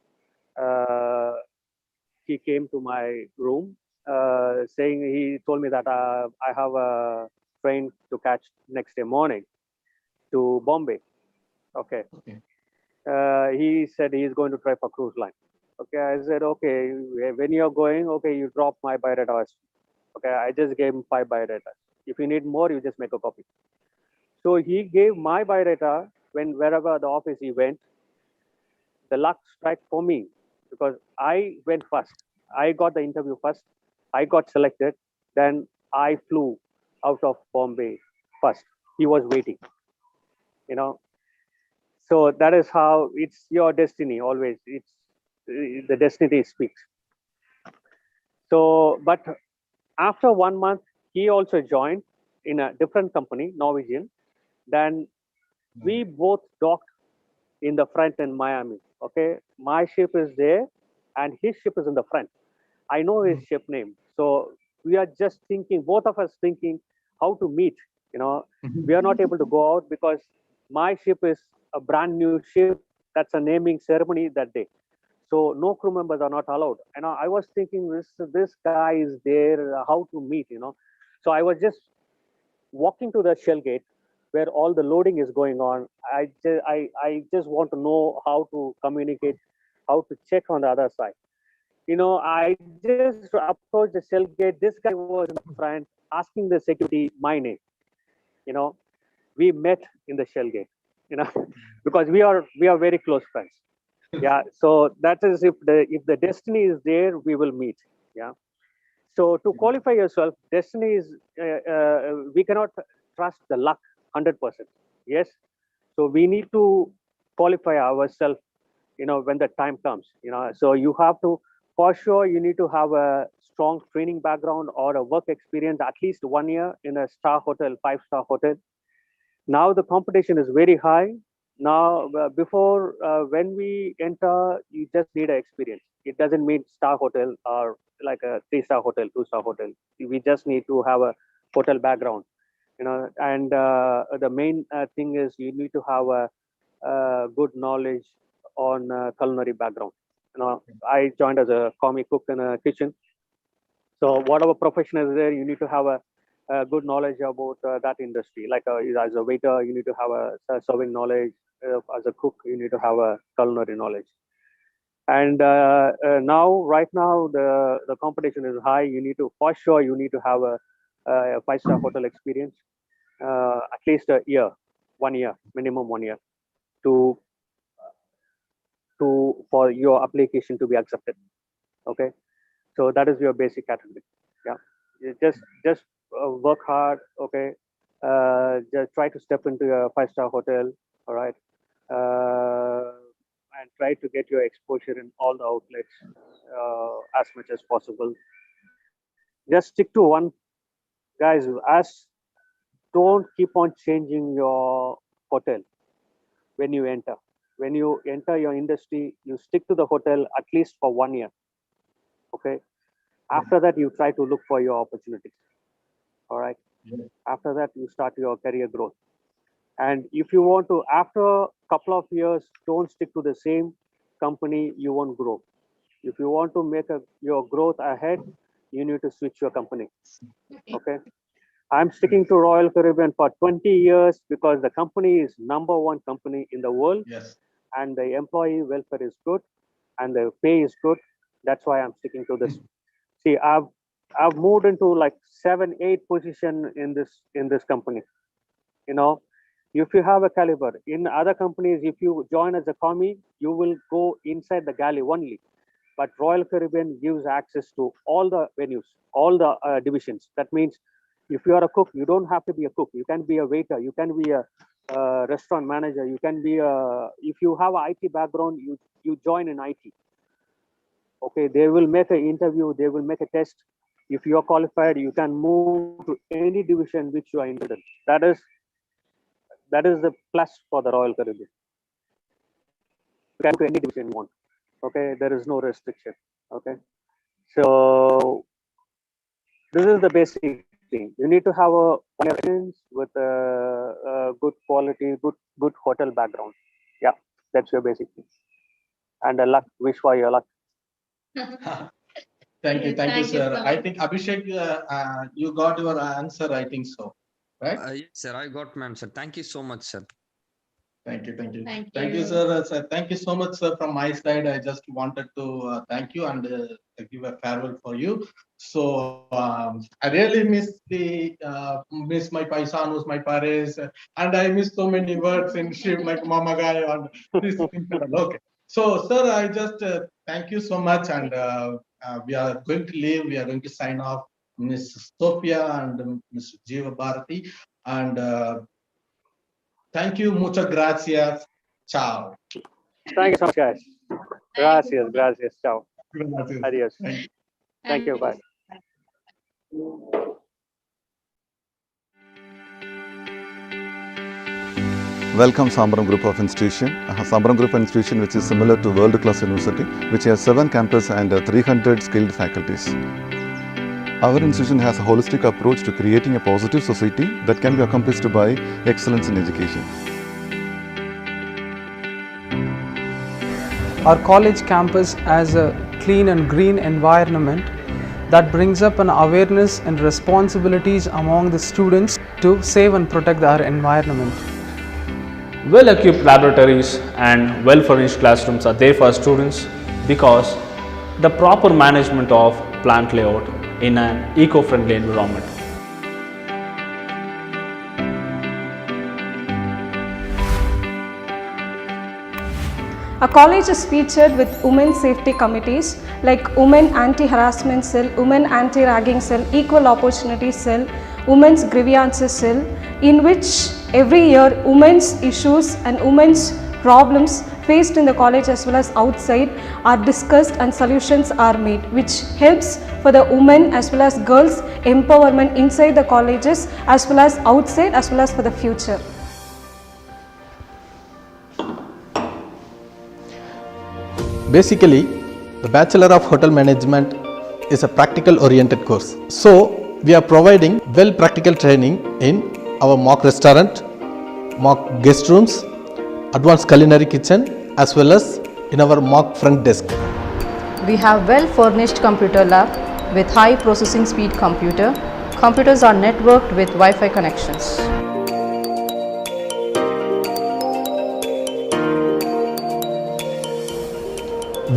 he came to my room, saying he told me that I have a train to catch next day morning to Bombay. Okay. He said he's going to try for cruise line. Okay, I said, okay, when you're going, okay, you drop my biodata. Okay, I just gave him 5 biodata. If you need more, you just make a copy. So he gave my biodata wherever the office he went. The luck struck for me because I went first. I got the interview first. I got selected. Then I flew out of Bombay first. He was waiting. So that is how it's your destiny always. It's the destiny speaks. So, but after 1 month, he also joined in a different company, Norwegian. Then we both docked in the front in Miami. Okay, my ship is there, and his ship is in the front. I know his ship name, so we are just thinking, both of us thinking how to meet. We are not able to go out because my ship is a brand new ship. That's a naming ceremony that day. So no crew members are not allowed. And I was thinking, this guy is there, how to meet, So I was just walking to the shell gate where all the loading is going on. I just want to know how to communicate, how to check on the other side. I just approached the shell gate. This guy was in front asking the security my name. We met in the shell gate, because we are very close friends. Yeah, so that is if the destiny is there, we will meet. Yeah. So to qualify yourself, destiny is we cannot trust the luck 100%. Yes. So we need to qualify ourselves, when the time comes. So you have to, for sure, you need to have a strong training background or a work experience, at least 1 year in a star hotel, 5-star hotel. Now the competition is very high. Now, before when we enter, you just need an experience. It doesn't mean star hotel or like a 3-star hotel, 2-star hotel. We just need to have a hotel background, And the main thing is you need to have a good knowledge on culinary background. I joined as a comic cook in a kitchen. So whatever profession is there, you need to have a good knowledge about that industry. Like as a waiter, you need to have a serving knowledge. As a cook, you need to have a culinary knowledge. And right now, the competition is high. You need to, for sure, you need to have a 5-star hotel experience, at least a year, 1 year, minimum 1 year, for your application to be accepted. Okay, so that is your basic category. Yeah, you just work hard. Okay, just try to step into a 5-star hotel. All right, and try to get your exposure in all the outlets as much as possible. Just stick to one, guys. Don't keep on changing your hotel when you enter. When you enter your industry, you stick to the hotel at least for 1 year. Okay. After that, you try to look for your opportunities. All right. After that, you start your career growth. And if you want to, after a couple of years, don't stick to the same company, you won't grow. If you want to make your growth ahead, you need to switch your company. Okay. I'm sticking to Royal Caribbean for 20 years because the company is #1 company in the world. Yes. And the employee welfare is good and the pay is good. That's why I'm sticking to this. See, I've moved into like 7-8 position in this company. You know, if you have a caliber in other companies, if you join as a commie, you will go inside the galley only. But Royal Caribbean gives access to all the venues, all the divisions. That means if you are a cook, you don't have to be a cook. You can be a waiter. You can be a restaurant manager. You can be if you have an IT background, you join in IT. Okay, they will make an interview. They will make a test. If you are qualified, you can move to any division which you are interested in. That is the plus for the Royal Caribbean. You can do any division you want. Okay, there is no restriction. Okay, so this is the basic thing. You need to have a experience with a good quality, good hotel background. Yeah, that's your basic thing. And a luck. Wish for your luck. Thank you, sir. I think Abhishek, you got your answer. I think so, right? Yes, sir. I got my answer. Thank you so much, sir. Thank you, Thank you. sir. Thank you so much, sir. From my side, I just wanted to thank you and give a farewell for you. So I really miss miss my paisanos, my pares, and I miss so many words in ship like mama guy and this thing. Okay. So, sir, I just thank you so much, and we are going to leave. We are going to sign off, Miss Sophia and Miss Jiva Bharati, and. Thank you, muchas gracias. Ciao. Thank you so much, guys. Gracias. Ciao. Gracias. Adios. Thank you. Bye. Welcome Sambram Group of Institution. Sambram Group of Institution, which is similar to world-class university, which has 7 campuses and 300 skilled faculties. Our institution has a holistic approach to creating a positive society that can be accomplished by excellence in education. Our college campus has a clean and green environment that brings up an awareness and responsibilities among the students to save and protect our environment. Well-equipped laboratories and well-furnished classrooms are there for students because the proper management of plant layout in an eco-friendly environment. Our college is featured with women safety committees like Women Anti-Harassment Cell, Women Anti-Ragging Cell, Equal Opportunity Cell, Women's Grievances Cell, in which every year women's issues and women's problems faced in the college as well as outside are discussed and solutions are made, which helps for the women as well as girls empowerment inside the colleges as well as outside as well as for the future. Basically, the Bachelor of Hotel Management is a practical oriented course. So, we are providing well practical training in our mock restaurant, mock guest rooms, advanced culinary kitchen as well as in our mock front desk. We have well furnished computer lab with high processing speed computer. Computers are networked with Wi-Fi connections.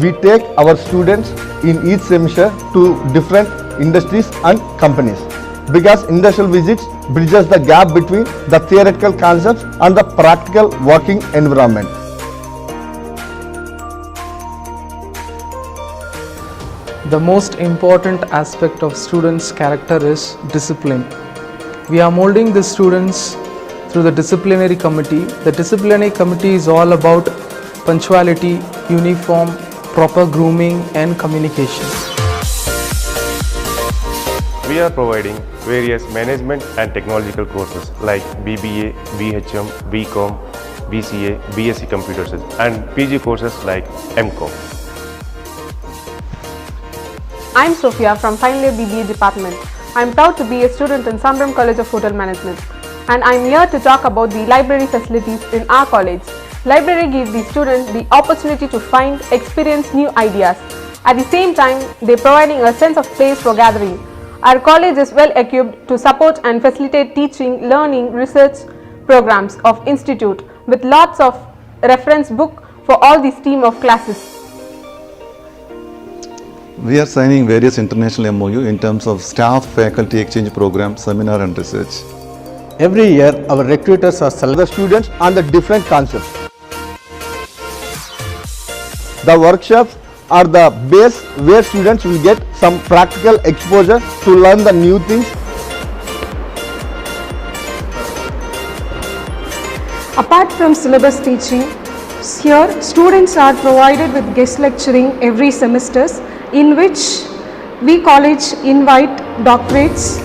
We take our students in each semester to different industries and companies because industrial visits bridges the gap between the theoretical concepts and the practical working environment. The most important aspect of students' character is discipline. We are molding the students through the disciplinary committee. The disciplinary committee is all about punctuality, uniform, proper grooming and communication. We are providing various management and technological courses like BBA, BHM, BCom, BCA, BSc Computer Science and PG courses like MCom. I'm Sophia from final year BBA department. I'm proud to be a student in Sambram College of Hotel Management. and I'm here to talk about the library facilities in our college. Library gives the students the opportunity to find, experience new ideas. At the same time, they're providing a sense of place for gathering. Our college is well equipped to support and facilitate teaching, learning, research programs of institute with lots of reference book for all the stream of classes. We are signing various international MOU in terms of staff faculty exchange program, seminar and research. Every year, our recruiters are selecting the students on the different concepts. The workshops are the base where students will get some practical exposure to learn the new things. Apart from syllabus teaching, here students are provided with guest lecturing every semesters, in which we college invite doctorates,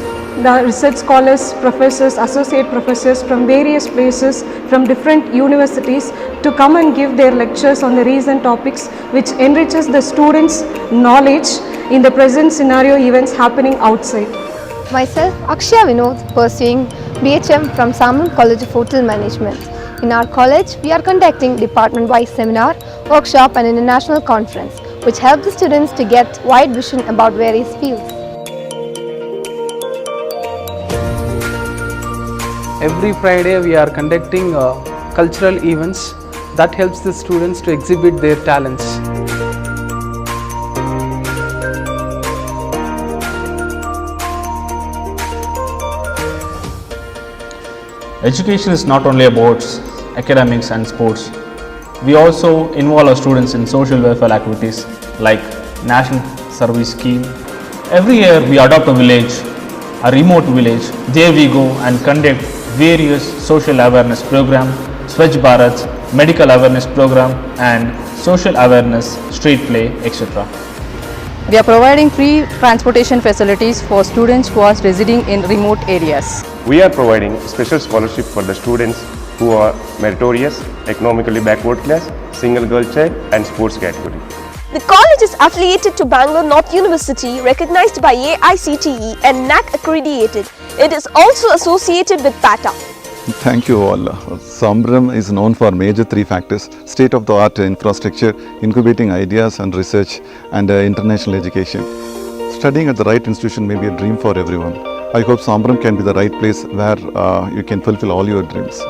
the research scholars, professors, associate professors from various places, from different universities to come and give their lectures on the recent topics, which enriches the students' knowledge in the present scenario events happening outside. Myself, Akshaya Vinod, pursuing BHM from Samram College of Hotel Management. In our college, we are conducting department-wise seminar, workshop and international conference, which help the students to get wide vision about various fields. Every Friday we are conducting cultural events that helps the students to exhibit their talents. Education is not only about academics and sports. We also involve our students in social welfare activities like National Service Scheme. Every year we adopt a village, a remote village. There we go and conduct various social awareness program, Swachh Bharat, medical awareness program and social awareness, street play, etc. We are providing free transportation facilities for students who are residing in remote areas. We are providing special scholarship for the students who are meritorious, economically backward class, single girl child and sports category. The college is affiliated to Bangalore North University, recognized by AICTE and NAC accredited. It is also associated with PATA. Thank you all. Samram is known for major three factors: state-of-the-art infrastructure, incubating ideas and research, and international education. Studying at the right institution may be a dream for everyone. I hope Samram can be the right place where you can fulfill all your dreams.